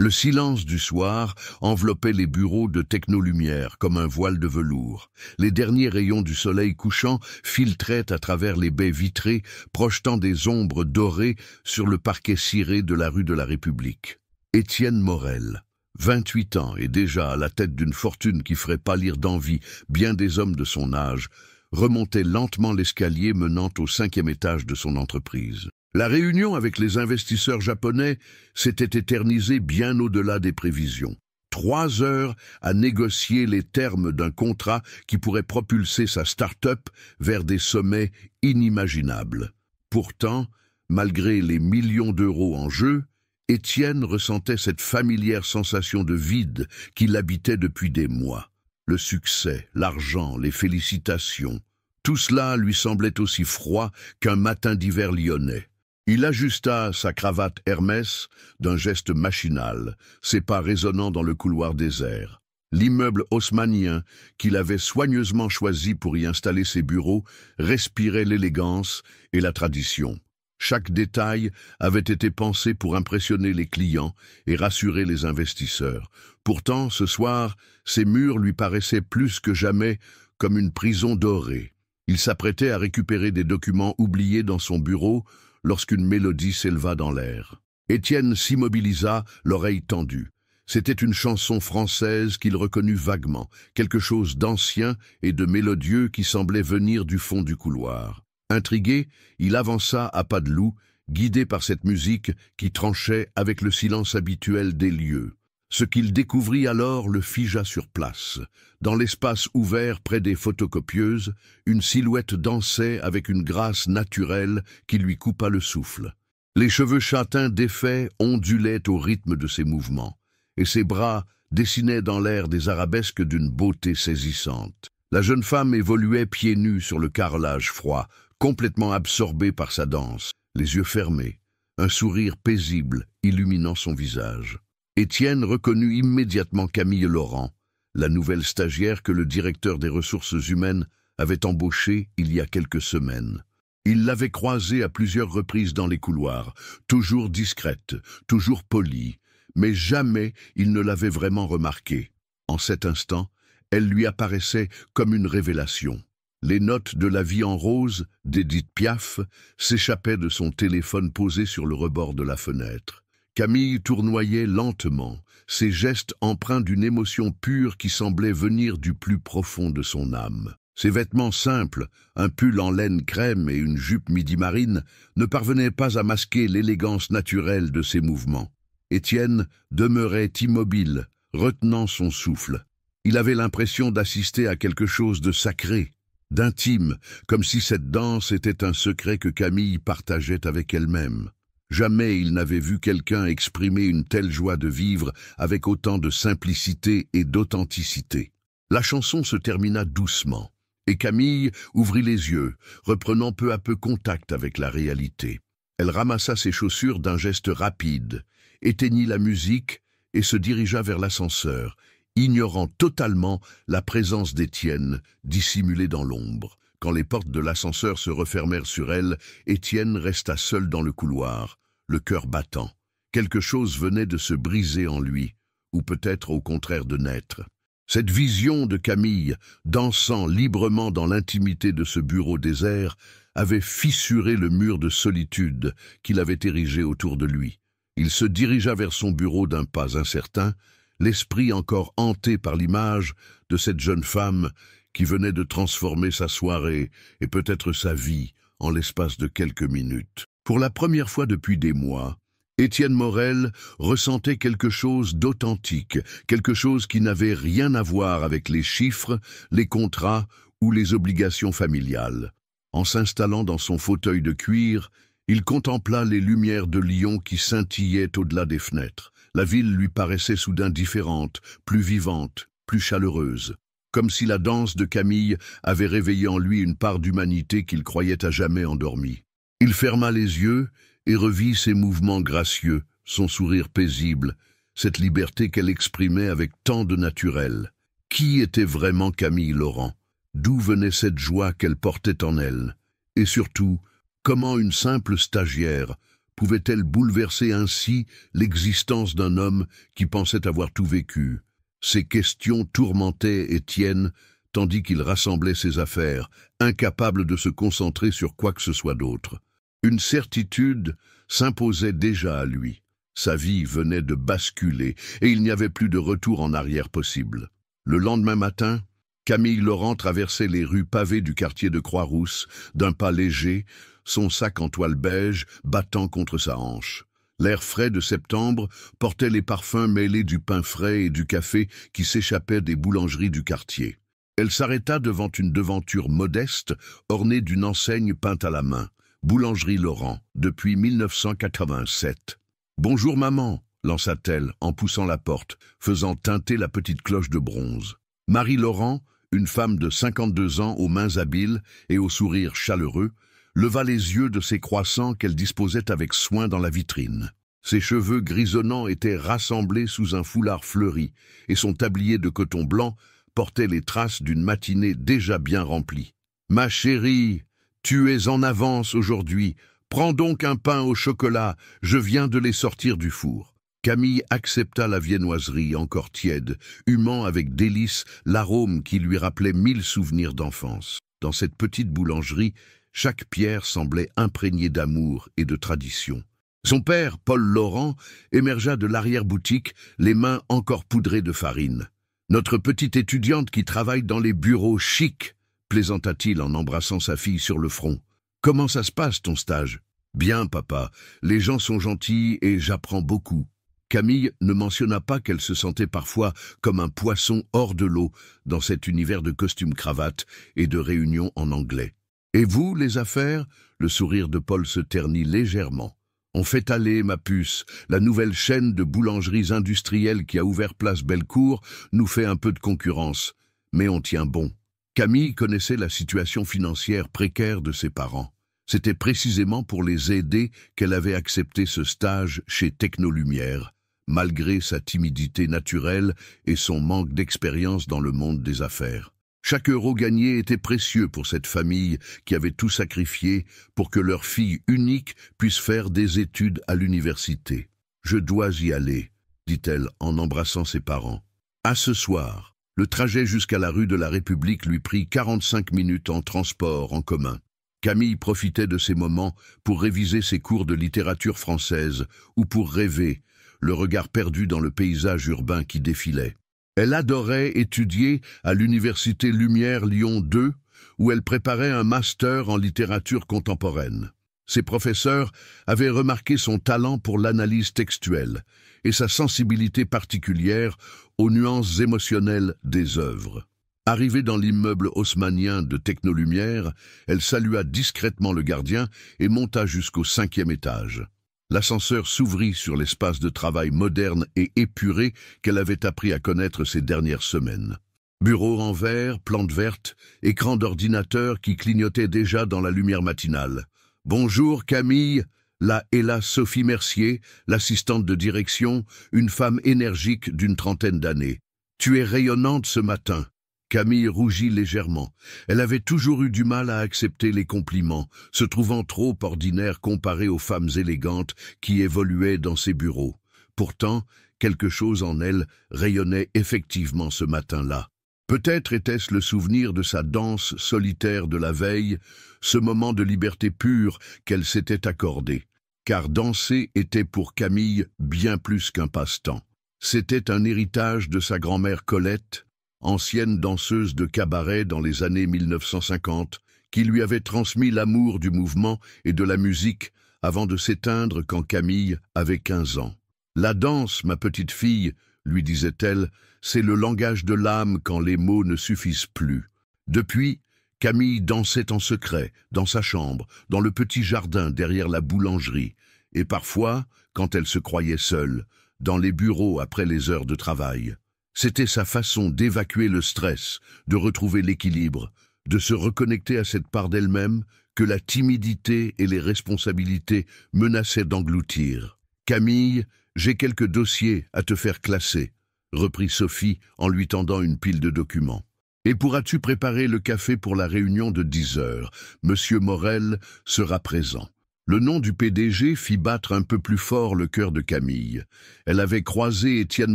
Le silence du soir enveloppait les bureaux de technolumière comme un voile de velours. Les derniers rayons du soleil couchant filtraient à travers les baies vitrées, projetant des ombres dorées sur le parquet ciré de la rue de la République. Étienne Morel, 28 ans et déjà à la tête d'une fortune qui ferait pâlir d'envie bien des hommes de son âge, remontait lentement l'escalier menant au 5e étage de son entreprise. La réunion avec les investisseurs japonais s'était éternisée bien au-delà des prévisions. 3 heures à négocier les termes d'un contrat qui pourrait propulser sa start-up vers des sommets inimaginables. Pourtant, malgré les millions d'euros en jeu, Étienne ressentait cette familière sensation de vide qui l'habitait depuis des mois. Le succès, l'argent, les félicitations, tout cela lui semblait aussi froid qu'un matin d'hiver lyonnais. Il ajusta sa cravate Hermès d'un geste machinal, ses pas résonnant dans le couloir désert. L'immeuble haussmannien qu'il avait soigneusement choisi pour y installer ses bureaux respirait l'élégance et la tradition. Chaque détail avait été pensé pour impressionner les clients et rassurer les investisseurs. Pourtant, ce soir, ces murs lui paraissaient plus que jamais comme une prison dorée. Il s'apprêtait à récupérer des documents oubliés dans son bureau lorsqu'une mélodie s'éleva dans l'air. Étienne s'immobilisa, l'oreille tendue. C'était une chanson française qu'il reconnut vaguement, quelque chose d'ancien et de mélodieux qui semblait venir du fond du couloir. Intrigué, il avança à pas de loup, guidé par cette musique qui tranchait avec le silence habituel des lieux. Ce qu'il découvrit alors le figea sur place. Dans l'espace ouvert près des photocopieuses, une silhouette dansait avec une grâce naturelle qui lui coupa le souffle. Les cheveux châtains défaits ondulaient au rythme de ses mouvements, et ses bras dessinaient dans l'air des arabesques d'une beauté saisissante. La jeune femme évoluait pieds nus sur le carrelage froid, complètement absorbée par sa danse, les yeux fermés, un sourire paisible illuminant son visage. Étienne reconnut immédiatement Camille Laurent, la nouvelle stagiaire que le directeur des ressources humaines avait embauchée il y a quelques semaines. Il l'avait croisée à plusieurs reprises dans les couloirs, toujours discrète, toujours polie, mais jamais il ne l'avait vraiment remarquée. En cet instant, elle lui apparaissait comme une révélation. Les notes de La vie en rose, d'Édith Piaf, s'échappaient de son téléphone posé sur le rebord de la fenêtre. Camille tournoyait lentement, ses gestes empreints d'une émotion pure qui semblait venir du plus profond de son âme. Ses vêtements simples, un pull en laine crème et une jupe midi-marine, ne parvenaient pas à masquer l'élégance naturelle de ses mouvements. Étienne demeurait immobile, retenant son souffle. Il avait l'impression d'assister à quelque chose de sacré, d'intime, comme si cette danse était un secret que Camille partageait avec elle-même. Jamais il n'avait vu quelqu'un exprimer une telle joie de vivre avec autant de simplicité et d'authenticité. La chanson se termina doucement, et Camille ouvrit les yeux, reprenant peu à peu contact avec la réalité. Elle ramassa ses chaussures d'un geste rapide, éteignit la musique et se dirigea vers l'ascenseur, ignorant totalement la présence d'Étienne, dissimulée dans l'ombre. Quand les portes de l'ascenseur se refermèrent sur elle, Étienne resta seul dans le couloir, le cœur battant. Quelque chose venait de se briser en lui, ou peut-être au contraire de naître. Cette vision de Camille, dansant librement dans l'intimité de ce bureau désert, avait fissuré le mur de solitude qu'il avait érigé autour de lui. Il se dirigea vers son bureau d'un pas incertain, l'esprit encore hanté par l'image de cette jeune femme qui venait de transformer sa soirée et peut-être sa vie en l'espace de quelques minutes. Pour la première fois depuis des mois, Étienne Morel ressentait quelque chose d'authentique, quelque chose qui n'avait rien à voir avec les chiffres, les contrats ou les obligations familiales. En s'installant dans son fauteuil de cuir, il contempla les lumières de Lyon qui scintillaient au-delà des fenêtres. La ville lui paraissait soudain différente, plus vivante, plus chaleureuse. Comme si la danse de Camille avait réveillé en lui une part d'humanité qu'il croyait à jamais endormie. Il ferma les yeux et revit ses mouvements gracieux, son sourire paisible, cette liberté qu'elle exprimait avec tant de naturel. Qui était vraiment Camille Laurent? D'où venait cette joie qu'elle portait en elle? Et surtout, comment une simple stagiaire pouvait-elle bouleverser ainsi l'existence d'un homme qui pensait avoir tout vécu? Ces questions tourmentaient Étienne, tandis qu'il rassemblait ses affaires, incapable de se concentrer sur quoi que ce soit d'autre. Une certitude s'imposait déjà à lui. Sa vie venait de basculer, et il n'y avait plus de retour en arrière possible. Le lendemain matin, Camille Laurent traversait les rues pavées du quartier de Croix-Rousse, d'un pas léger, son sac en toile beige battant contre sa hanche. L'air frais de septembre portait les parfums mêlés du pain frais et du café qui s'échappaient des boulangeries du quartier. Elle s'arrêta devant une devanture modeste, ornée d'une enseigne peinte à la main. Boulangerie Laurent, depuis 1987. « Bonjour maman », lança-t-elle en poussant la porte, faisant tinter la petite cloche de bronze. Marie Laurent, une femme de 52 ans aux mains habiles et au sourire chaleureux, leva les yeux de ses croissants qu'elle disposait avec soin dans la vitrine. Ses cheveux grisonnants étaient rassemblés sous un foulard fleuri, et son tablier de coton blanc portait les traces d'une matinée déjà bien remplie. « Ma chérie, tu es en avance aujourd'hui. Prends donc un pain au chocolat, je viens de les sortir du four. » Camille accepta la viennoiserie encore tiède, humant avec délice l'arôme qui lui rappelait 1000 souvenirs d'enfance. Dans cette petite boulangerie, chaque pierre semblait imprégnée d'amour et de tradition. Son père, Paul Laurent, émergea de l'arrière-boutique, les mains encore poudrées de farine. « Notre petite étudiante qui travaille dans les bureaux chics », plaisanta-t-il en embrassant sa fille sur le front. « Comment ça se passe, ton stage ?»« Bien, papa. Les gens sont gentils et j'apprends beaucoup. » Camille ne mentionna pas qu'elle se sentait parfois comme un poisson hors de l'eau dans cet univers de costumes-cravates et de réunions en anglais. « Et vous, les affaires ?» Le sourire de Paul se ternit légèrement. « On fait aller, ma puce. La nouvelle chaîne de boulangeries industrielles qui a ouvert place Bellecour nous fait un peu de concurrence. Mais on tient bon. » Camille connaissait la situation financière précaire de ses parents. C'était précisément pour les aider qu'elle avait accepté ce stage chez Technolumière, malgré sa timidité naturelle et son manque d'expérience dans le monde des affaires. Chaque euro gagné était précieux pour cette famille qui avait tout sacrifié pour que leur fille unique puisse faire des études à l'université. « Je dois y aller », dit-elle en embrassant ses parents. À ce soir, le trajet jusqu'à la rue de la République lui prit 45 minutes en transport en commun. Camille profitait de ces moments pour réviser ses cours de littérature française ou pour rêver, le regard perdu dans le paysage urbain qui défilait. Elle adorait étudier à l'université Lumière Lyon 2, où elle préparait un master en littérature contemporaine. Ses professeurs avaient remarqué son talent pour l'analyse textuelle et sa sensibilité particulière aux nuances émotionnelles des œuvres. Arrivée dans l'immeuble haussmannien de Technolumière, elle salua discrètement le gardien et monta jusqu'au 5e étage. L'ascenseur s'ouvrit sur l'espace de travail moderne et épuré qu'elle avait appris à connaître ces dernières semaines. Bureau en verre, plantes vertes, écran d'ordinateur qui clignotait déjà dans la lumière matinale. « Bonjour Camille !» Là est là Sophie Mercier, l'assistante de direction, une femme énergique d'une trentaine d'années. « Tu es rayonnante ce matin. » Camille rougit légèrement. Elle avait toujours eu du mal à accepter les compliments, se trouvant trop ordinaire comparée aux femmes élégantes qui évoluaient dans ses bureaux. Pourtant, quelque chose en elle rayonnait effectivement ce matin-là. Peut-être était-ce le souvenir de sa danse solitaire de la veille, ce moment de liberté pure qu'elle s'était accordé. Car danser était pour Camille bien plus qu'un passe-temps. C'était un héritage de sa grand-mère Colette, ancienne danseuse de cabaret dans les années 1950, qui lui avait transmis l'amour du mouvement et de la musique avant de s'éteindre quand Camille avait 15 ans. « La danse, ma petite fille, » lui disait-elle, « c'est le langage de l'âme quand les mots ne suffisent plus. » Depuis, Camille dansait en secret, dans sa chambre, dans le petit jardin derrière la boulangerie, et parfois, quand elle se croyait seule, dans les bureaux après les heures de travail. C'était sa façon d'évacuer le stress, de retrouver l'équilibre, de se reconnecter à cette part d'elle-même que la timidité et les responsabilités menaçaient d'engloutir. « Camille, j'ai quelques dossiers à te faire classer, » reprit Sophie en lui tendant une pile de documents. « Et pourras-tu préparer le café pour la réunion de 10 heures? Monsieur Morel sera présent. » Le nom du PDG fit battre un peu plus fort le cœur de Camille. Elle avait croisé Étienne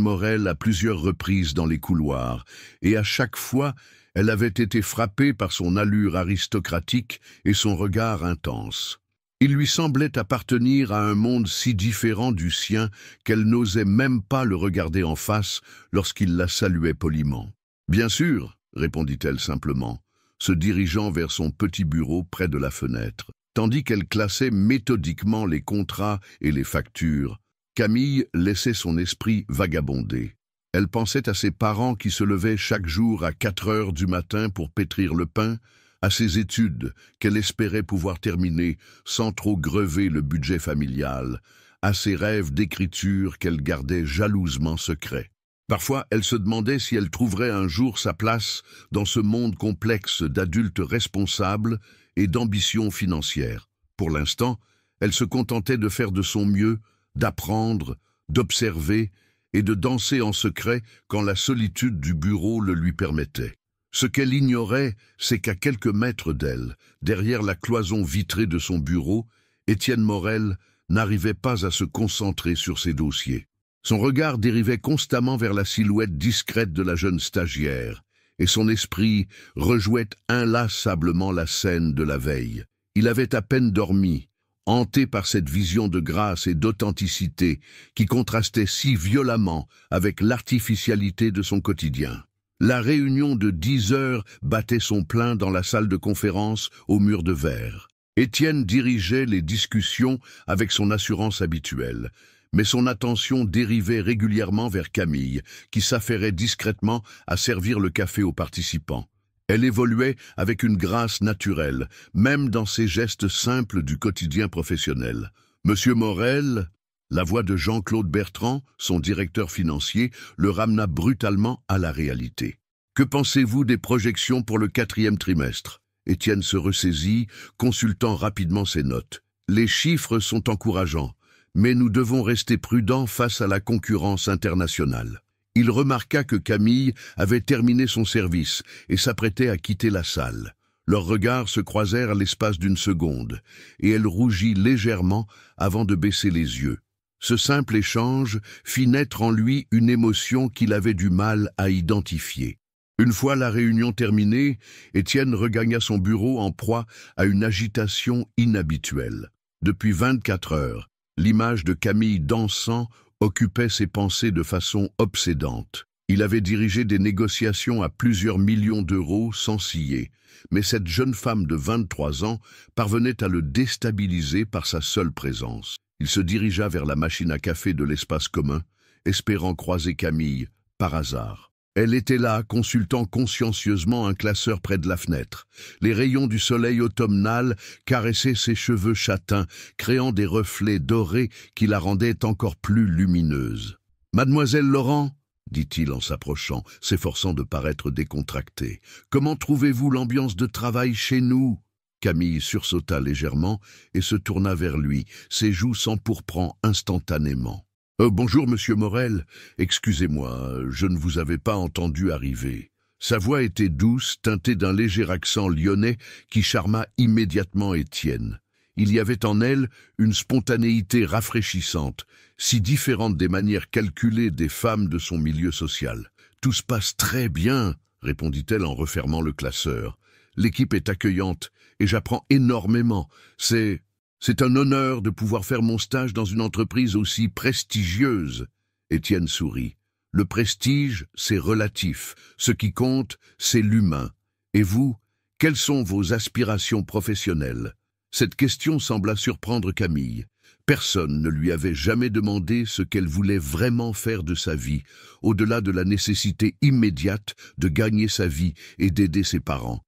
Morel à plusieurs reprises dans les couloirs, et à chaque fois, elle avait été frappée par son allure aristocratique et son regard intense. Il lui semblait appartenir à un monde si différent du sien qu'elle n'osait même pas le regarder en face lorsqu'il la saluait poliment. « Bien sûr », répondit-elle simplement, se dirigeant vers son petit bureau près de la fenêtre. Tandis qu'elle classait méthodiquement les contrats et les factures, Camille laissait son esprit vagabonder. Elle pensait à ses parents qui se levaient chaque jour à 4 heures du matin pour pétrir le pain, à ses études qu'elle espérait pouvoir terminer sans trop grever le budget familial, à ses rêves d'écriture qu'elle gardait jalousement secrets. Parfois, elle se demandait si elle trouverait un jour sa place dans ce monde complexe d'adultes responsables et d'ambition financière. Pour l'instant, elle se contentait de faire de son mieux, d'apprendre, d'observer et de danser en secret quand la solitude du bureau le lui permettait. Ce qu'elle ignorait, c'est qu'à quelques mètres d'elle, derrière la cloison vitrée de son bureau, Étienne Morel n'arrivait pas à se concentrer sur ses dossiers. Son regard dérivait constamment vers la silhouette discrète de la jeune stagiaire, et son esprit rejouait inlassablement la scène de la veille. Il avait à peine dormi, hanté par cette vision de grâce et d'authenticité qui contrastait si violemment avec l'artificialité de son quotidien. La réunion de 10 heures battait son plein dans la salle de conférence au mur de verre. Étienne dirigeait les discussions avec son assurance habituelle, mais son attention dérivait régulièrement vers Camille, qui s'affairait discrètement à servir le café aux participants. Elle évoluait avec une grâce naturelle, même dans ses gestes simples du quotidien professionnel. « Monsieur Morel », la voix de Jean-Claude Bertrand, son directeur financier, le ramena brutalement à la réalité. « Que pensez-vous des projections pour le 4e trimestre ?» Étienne se ressaisit, consultant rapidement ses notes. « Les chiffres sont encourageants. Mais nous devons rester prudents face à la concurrence internationale. » Il remarqua que Camille avait terminé son service et s'apprêtait à quitter la salle. Leurs regards se croisèrent l'espace d'une seconde, et elle rougit légèrement avant de baisser les yeux. Ce simple échange fit naître en lui une émotion qu'il avait du mal à identifier. Une fois la réunion terminée, Étienne regagna son bureau en proie à une agitation inhabituelle. Depuis 24 heures, l'image de Camille dansant occupait ses pensées de façon obsédante. Il avait dirigé des négociations à plusieurs millions d'euros sans ciller, mais cette jeune femme de 23 ans parvenait à le déstabiliser par sa seule présence. Il se dirigea vers la machine à café de l'espace commun, espérant croiser Camille, par hasard. Elle était là, consultant consciencieusement un classeur près de la fenêtre. Les rayons du soleil automnal caressaient ses cheveux châtains, créant des reflets dorés qui la rendaient encore plus lumineuse. « Mademoiselle Laurent ?» dit-il en s'approchant, s'efforçant de paraître décontracté. « Comment trouvez-vous l'ambiance de travail chez nous ?» Camille sursauta légèrement et se tourna vers lui, ses joues s'empourprant instantanément. « Bonjour, monsieur Morel. Excusez-moi, je ne vous avais pas entendu arriver. » Sa voix était douce, teintée d'un léger accent lyonnais qui charma immédiatement Étienne. Il y avait en elle une spontanéité rafraîchissante, si différente des manières calculées des femmes de son milieu social. « Tout se passe très bien, » répondit-elle en refermant le classeur. « L'équipe est accueillante et j'apprends énormément. C'est un honneur de pouvoir faire mon stage dans une entreprise aussi prestigieuse. » Étienne sourit. « Le prestige, c'est relatif. Ce qui compte, c'est l'humain. Et vous, quelles sont vos aspirations professionnelles ?» Cette question sembla surprendre Camille. Personne ne lui avait jamais demandé ce qu'elle voulait vraiment faire de sa vie, au-delà de la nécessité immédiate de gagner sa vie et d'aider ses parents.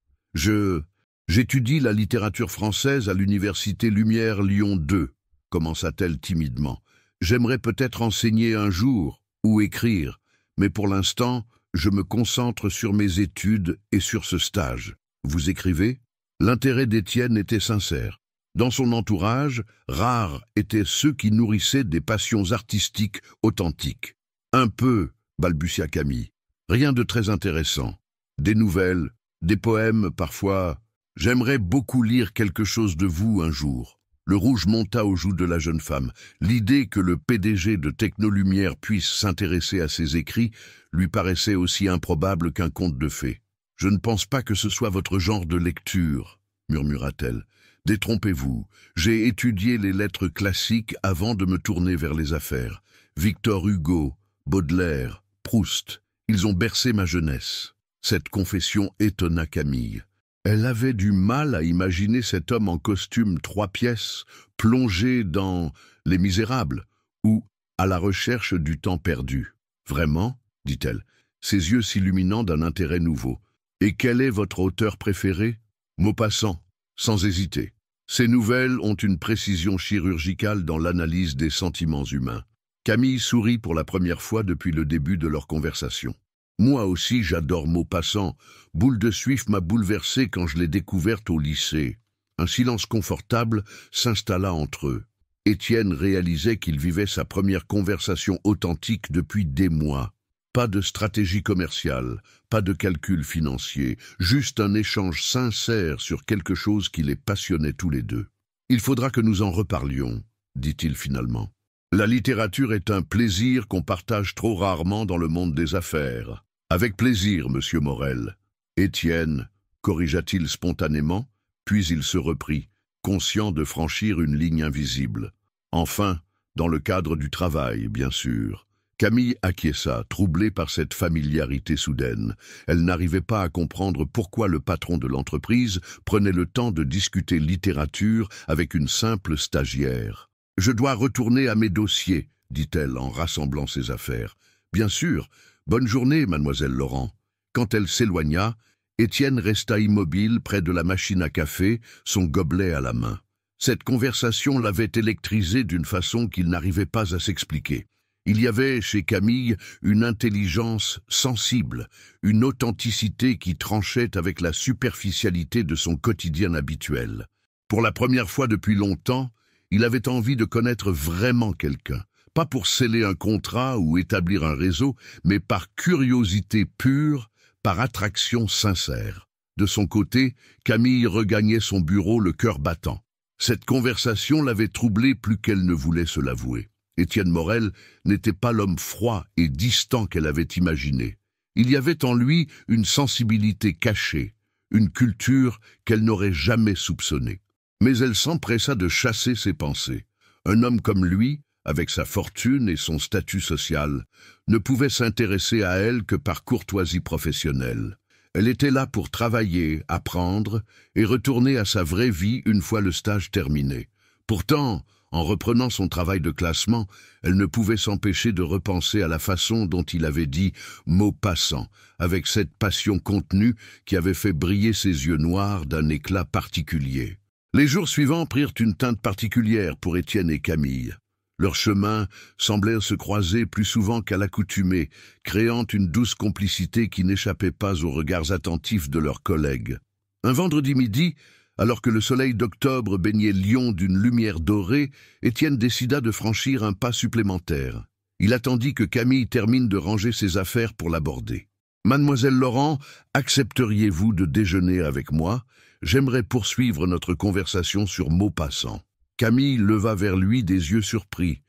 J'étudie la littérature française à l'université Lumière Lyon 2, commença-t-elle timidement. J'aimerais peut-être enseigner un jour, ou écrire, mais pour l'instant, je me concentre sur mes études et sur ce stage. Vous écrivez ? L'intérêt d'Étienne était sincère. Dans son entourage, rares étaient ceux qui nourrissaient des passions artistiques authentiques. Un peu, balbutia Camille. Rien de très intéressant. Des nouvelles, des poèmes parfois. J'aimerais beaucoup lire quelque chose de vous un jour. Le rouge monta aux joues de la jeune femme. L'idée que le PDG de Technolumière puisse s'intéresser à ses écrits lui paraissait aussi improbable qu'un conte de fées. « Je ne pense pas que ce soit votre genre de lecture, » murmura-t-elle. « Détrompez-vous, j'ai étudié les lettres classiques avant de me tourner vers les affaires. Victor Hugo, Baudelaire, Proust, ils ont bercé ma jeunesse. » Cette confession étonna Camille. Elle avait du mal à imaginer cet homme en costume 3 pièces, plongé dans Les Misérables ou à la recherche du temps perdu. « Vraiment ?» dit-elle, ses yeux s'illuminant d'un intérêt nouveau. « Et quel est votre auteur préféré ?»« Maupassant, sans hésiter. Ces nouvelles ont une précision chirurgicale dans l'analyse des sentiments humains. » Camille sourit pour la première fois depuis le début de leur conversation. « Moi aussi, j'adore Maupassant. Boule de Suif m'a bouleversé quand je l'ai découverte au lycée. » Un silence confortable s'installa entre eux. Étienne réalisait qu'il vivait sa première conversation authentique depuis des mois. Pas de stratégie commerciale, pas de calcul financier, juste un échange sincère sur quelque chose qui les passionnait tous les deux. « Il faudra que nous en reparlions, » dit-il finalement. « La littérature est un plaisir qu'on partage trop rarement dans le monde des affaires. »« Avec plaisir, monsieur Morel. » Étienne, corrigea-t-il spontanément, puis il se reprit, conscient de franchir une ligne invisible. « Enfin, dans le cadre du travail, bien sûr. » Camille acquiesça, troublée par cette familiarité soudaine. Elle n'arrivait pas à comprendre pourquoi le patron de l'entreprise prenait le temps de discuter littérature avec une simple stagiaire. « Je dois retourner à mes dossiers, » dit-elle en rassemblant ses affaires. « Bien sûr. Bonne journée, mademoiselle Laurent. » Quand elle s'éloigna, Étienne resta immobile près de la machine à café, son gobelet à la main. Cette conversation l'avait électrisé d'une façon qu'il n'arrivait pas à s'expliquer. Il y avait chez Camille une intelligence sensible, une authenticité qui tranchait avec la superficialité de son quotidien habituel. Pour la première fois depuis longtemps, il avait envie de connaître vraiment quelqu'un, pas pour sceller un contrat ou établir un réseau, mais par curiosité pure, par attraction sincère. De son côté, Camille regagnait son bureau le cœur battant. Cette conversation l'avait troublée plus qu'elle ne voulait se l'avouer. Étienne Morel n'était pas l'homme froid et distant qu'elle avait imaginé. Il y avait en lui une sensibilité cachée, une culture qu'elle n'aurait jamais soupçonnée. Mais elle s'empressa de chasser ses pensées. Un homme comme lui, avec sa fortune et son statut social, ne pouvait s'intéresser à elle que par courtoisie professionnelle. Elle était là pour travailler, apprendre et retourner à sa vraie vie une fois le stage terminé. Pourtant, en reprenant son travail de classement, elle ne pouvait s'empêcher de repenser à la façon dont il avait dit « Maupassant », avec cette passion contenue qui avait fait briller ses yeux noirs d'un éclat particulier. Les jours suivants prirent une teinte particulière pour Étienne et Camille. Leurs chemins semblèrent se croiser plus souvent qu'à l'accoutumée, créant une douce complicité qui n'échappait pas aux regards attentifs de leurs collègues. Un vendredi midi, alors que le soleil d'octobre baignait Lyon d'une lumière dorée, Étienne décida de franchir un pas supplémentaire. Il attendit que Camille termine de ranger ses affaires pour l'aborder. « Mademoiselle Laurent, accepteriez-vous de déjeuner avec moi ? J'aimerais poursuivre notre conversation sur Maupassant. » Camille leva vers lui des yeux surpris.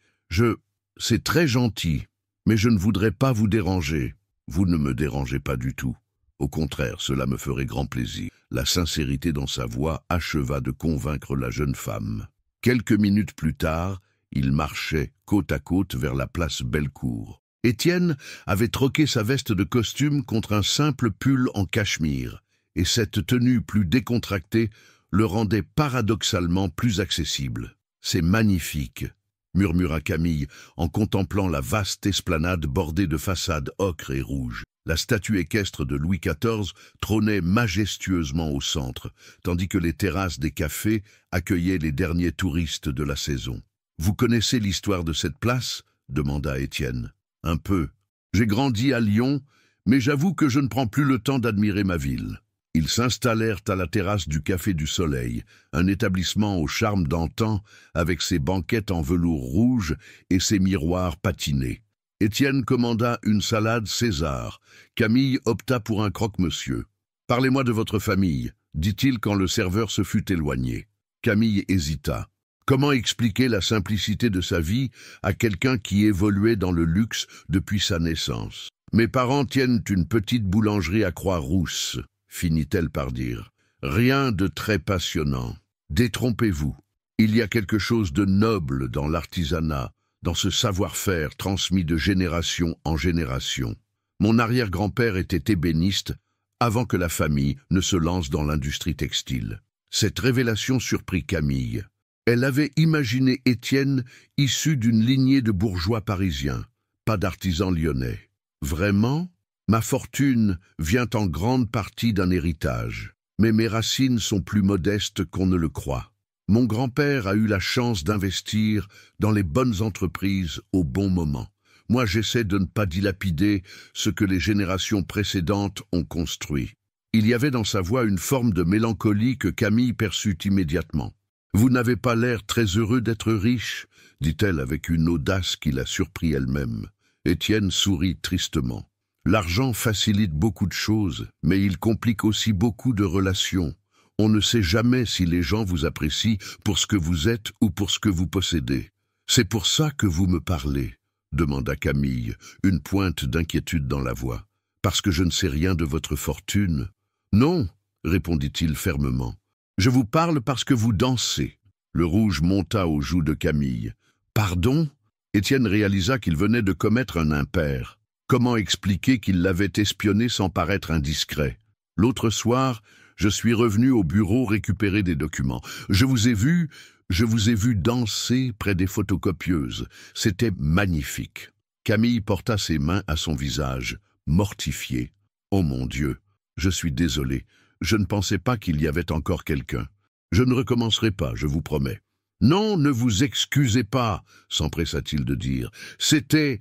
« C'est très gentil, mais je ne voudrais pas vous déranger. » « Vous ne me dérangez pas du tout. Au contraire, cela me ferait grand plaisir. » La sincérité dans sa voix acheva de convaincre la jeune femme. Quelques minutes plus tard, ils marchaient côte à côte vers la place Bellecour. Étienne avait troqué sa veste de costume contre un simple pull en cachemire, et cette tenue plus décontractée le rendait paradoxalement plus accessible. « C'est magnifique !» murmura Camille en contemplant la vaste esplanade bordée de façades ocre et rouge. La statue équestre de Louis XIV trônait majestueusement au centre, tandis que les terrasses des cafés accueillaient les derniers touristes de la saison. « Vous connaissez l'histoire de cette place ?» demanda Étienne. « Un peu. J'ai grandi à Lyon, mais j'avoue que je ne prends plus le temps d'admirer ma ville. » Ils s'installèrent à la terrasse du Café du Soleil, un établissement au charme d'antan, avec ses banquettes en velours rouge et ses miroirs patinés. Étienne commanda une salade César. Camille opta pour un croque-monsieur. « Parlez-moi de votre famille » dit-il quand le serveur se fut éloigné. Camille hésita. Comment expliquer la simplicité de sa vie à quelqu'un qui évoluait dans le luxe depuis sa naissance? Mes parents tiennent une petite boulangerie à Croix-Rousse, finit-elle par dire. Rien de très passionnant. Détrompez-vous. Il y a quelque chose de noble dans l'artisanat, dans ce savoir-faire transmis de génération en génération. Mon arrière-grand-père était ébéniste avant que la famille ne se lance dans l'industrie textile. Cette révélation surprit Camille. Elle avait imaginé Étienne issu d'une lignée de bourgeois parisiens, pas d'artisans lyonnais. Vraiment? Ma fortune vient en grande partie d'un héritage, mais mes racines sont plus modestes qu'on ne le croit. Mon grand-père a eu la chance d'investir dans les bonnes entreprises au bon moment. Moi, j'essaie de ne pas dilapider ce que les générations précédentes ont construit. Il y avait dans sa voix une forme de mélancolie que Camille perçut immédiatement. « Vous n'avez pas l'air très heureux d'être riche », dit-elle avec une audace qui la surprit elle-même. Étienne sourit tristement. « L'argent facilite beaucoup de choses, mais il complique aussi beaucoup de relations. On ne sait jamais si les gens vous apprécient pour ce que vous êtes ou pour ce que vous possédez. C'est pour ça que vous me parlez ?» demanda Camille, une pointe d'inquiétude dans la voix. « Parce que je ne sais rien de votre fortune. »« Non, » répondit-il fermement. « Je vous parle parce que vous dansez. » Le rouge monta aux joues de Camille. « Pardon ?» Étienne réalisa qu'il venait de commettre un impair. Comment expliquer qu'il l'avait espionné sans paraître indiscret? L'autre soir, je suis revenu au bureau récupérer des documents. Je vous ai vu danser près des photocopieuses. C'était magnifique. Camille porta ses mains à son visage, mortifié. Oh mon Dieu, je suis désolé. Je ne pensais pas qu'il y avait encore quelqu'un. Je ne recommencerai pas, je vous promets. Non, ne vous excusez pas, s'empressa-t-il de dire. C'était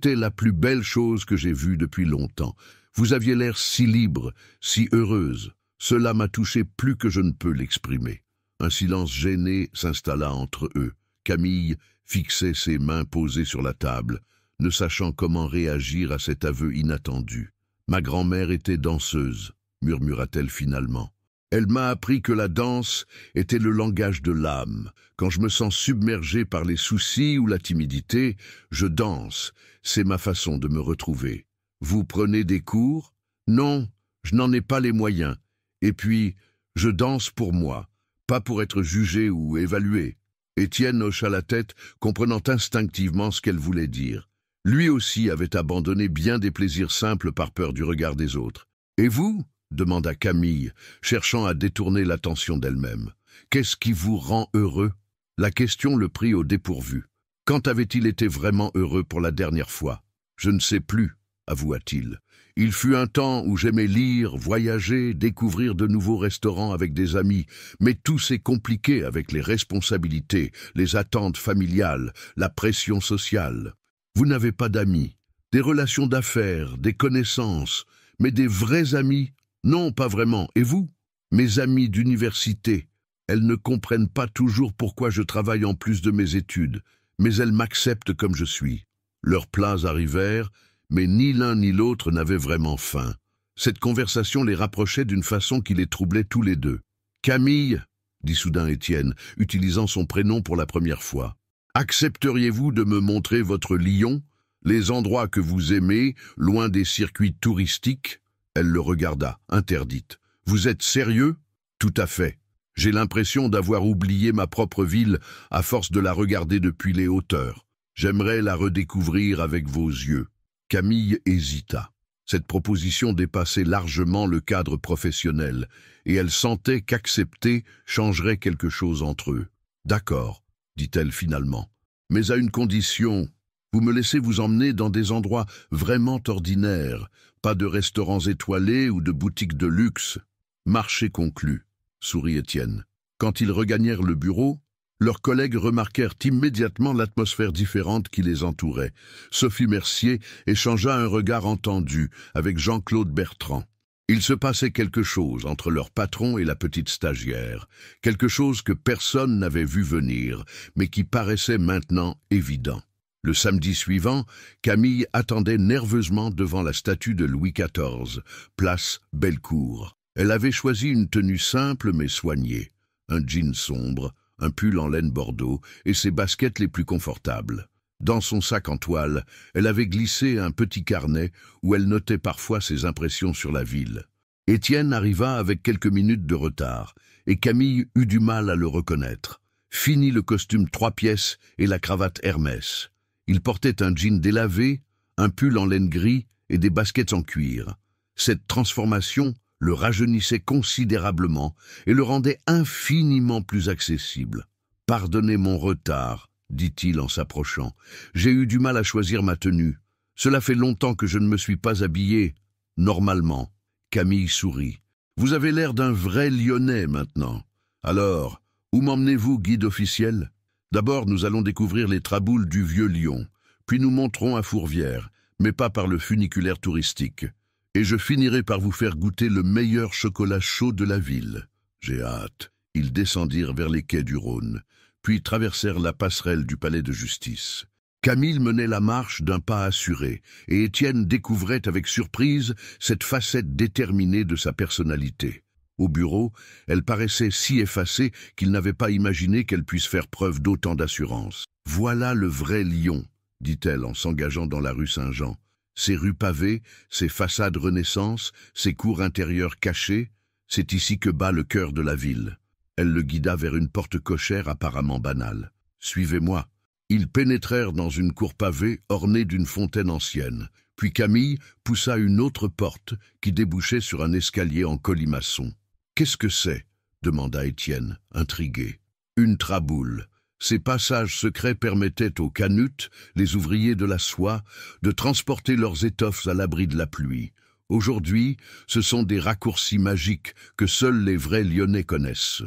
la plus belle chose que j'ai vue depuis longtemps. Vous aviez l'air si libre, si heureuse. Cela m'a touché plus que je ne peux l'exprimer. Un silence gêné s'installa entre eux. Camille fixait ses mains posées sur la table, ne sachant comment réagir à cet aveu inattendu. « Ma grand-mère était danseuse », murmura-t-elle finalement. « Elle m'a appris que la danse était le langage de l'âme. Quand je me sens submergé par les soucis ou la timidité, je danse. C'est ma façon de me retrouver. Vous prenez des cours? Non, je n'en ai pas les moyens. Et puis, je danse pour moi, pas pour être jugé ou évalué. » Étienne hocha la tête, comprenant instinctivement ce qu'elle voulait dire. Lui aussi avait abandonné bien des plaisirs simples par peur du regard des autres. « Et vous ?» demanda Camille, cherchant à détourner l'attention d'elle-même. « Qu'est-ce qui vous rend heureux ?» La question le prit au dépourvu. Quand avait-il été vraiment heureux pour la dernière fois? « Je ne sais plus », avoua-t-il. « Il fut un temps où j'aimais lire, voyager, découvrir de nouveaux restaurants avec des amis, mais tout s'est compliqué avec les responsabilités, les attentes familiales, la pression sociale. Vous n'avez pas d'amis, des relations d'affaires, des connaissances, mais des vrais amis? Non, pas vraiment. Et vous? Mes amies d'université. Elles ne comprennent pas toujours pourquoi je travaille en plus de mes études, mais elles m'acceptent comme je suis. Leurs plats arrivèrent, mais ni l'un ni l'autre n'avaient vraiment faim. Cette conversation les rapprochait d'une façon qui les troublait tous les deux. « Camille, » dit soudain Étienne, utilisant son prénom pour la première fois, « accepteriez-vous de me montrer votre Lyon, les endroits que vous aimez, loin des circuits touristiques ?» Elle le regarda, interdite. « Vous êtes sérieux ? » ?»« Tout à fait. J'ai l'impression d'avoir oublié ma propre ville à force de la regarder depuis les hauteurs. J'aimerais la redécouvrir avec vos yeux. » Camille hésita. Cette proposition dépassait largement le cadre professionnel, et elle sentait qu'accepter changerait quelque chose entre eux. « D'accord, » dit-elle finalement, « mais à une condition. Vous me laissez vous emmener dans des endroits vraiment ordinaires, pas de restaurants étoilés ou de boutiques de luxe. » « Marché conclu, » sourit Étienne. Quand ils regagnèrent le bureau, leurs collègues remarquèrent immédiatement l'atmosphère différente qui les entourait. Sophie Mercier échangea un regard entendu avec Jean-Claude Bertrand. Il se passait quelque chose entre leur patron et la petite stagiaire, quelque chose que personne n'avait vu venir, mais qui paraissait maintenant évident. Le samedi suivant, Camille attendait nerveusement devant la statue de Louis XIV, place Bellecour. Elle avait choisi une tenue simple mais soignée, un jean sombre, un pull en laine bordeaux et ses baskets les plus confortables. Dans son sac en toile, elle avait glissé un petit carnet où elle notait parfois ses impressions sur la ville. Étienne arriva avec quelques minutes de retard, et Camille eut du mal à le reconnaître. Fini le costume 3 pièces et la cravate Hermès. Il portait un jean délavé, un pull en laine gris et des baskets en cuir. Cette transformation le rajeunissait considérablement et le rendait infiniment plus accessible. « Pardonnez mon retard », dit-il en s'approchant. « J'ai eu du mal à choisir ma tenue. Cela fait longtemps que je ne me suis pas habillé normalement. » Camille sourit. « Vous avez l'air d'un vrai Lyonnais maintenant. Alors, où m'emmenez-vous, guide officiel ? D'abord, nous allons découvrir les traboules du vieux Lyon, puis nous monterons à Fourvière, mais pas par le funiculaire touristique. Et je finirai par vous faire goûter le meilleur chocolat chaud de la ville. J'ai hâte. » Ils descendirent vers les quais du Rhône, puis traversèrent la passerelle du palais de justice. Camille menait la marche d'un pas assuré, et Étienne découvrait avec surprise cette facette déterminée de sa personnalité. Au bureau, elle paraissait si effacée qu'il n'avait pas imaginé qu'elle puisse faire preuve d'autant d'assurance. « Voilà le vrai Lyon », dit-elle en s'engageant dans la rue Saint-Jean. Ces rues pavées, ces façades Renaissance, ces cours intérieures cachées, c'est ici que bat le cœur de la ville. Elle le guida vers une porte cochère apparemment banale. « Suivez-moi ». Ils pénétrèrent dans une cour pavée ornée d'une fontaine ancienne. Puis Camille poussa une autre porte qui débouchait sur un escalier en colimaçon. « Qu'est-ce que c'est » demanda Étienne, intrigué. « Une traboule. » Ces passages secrets permettaient aux canutes, les ouvriers de la soie, de transporter leurs étoffes à l'abri de la pluie. Aujourd'hui, ce sont des raccourcis magiques que seuls les vrais Lyonnais connaissent.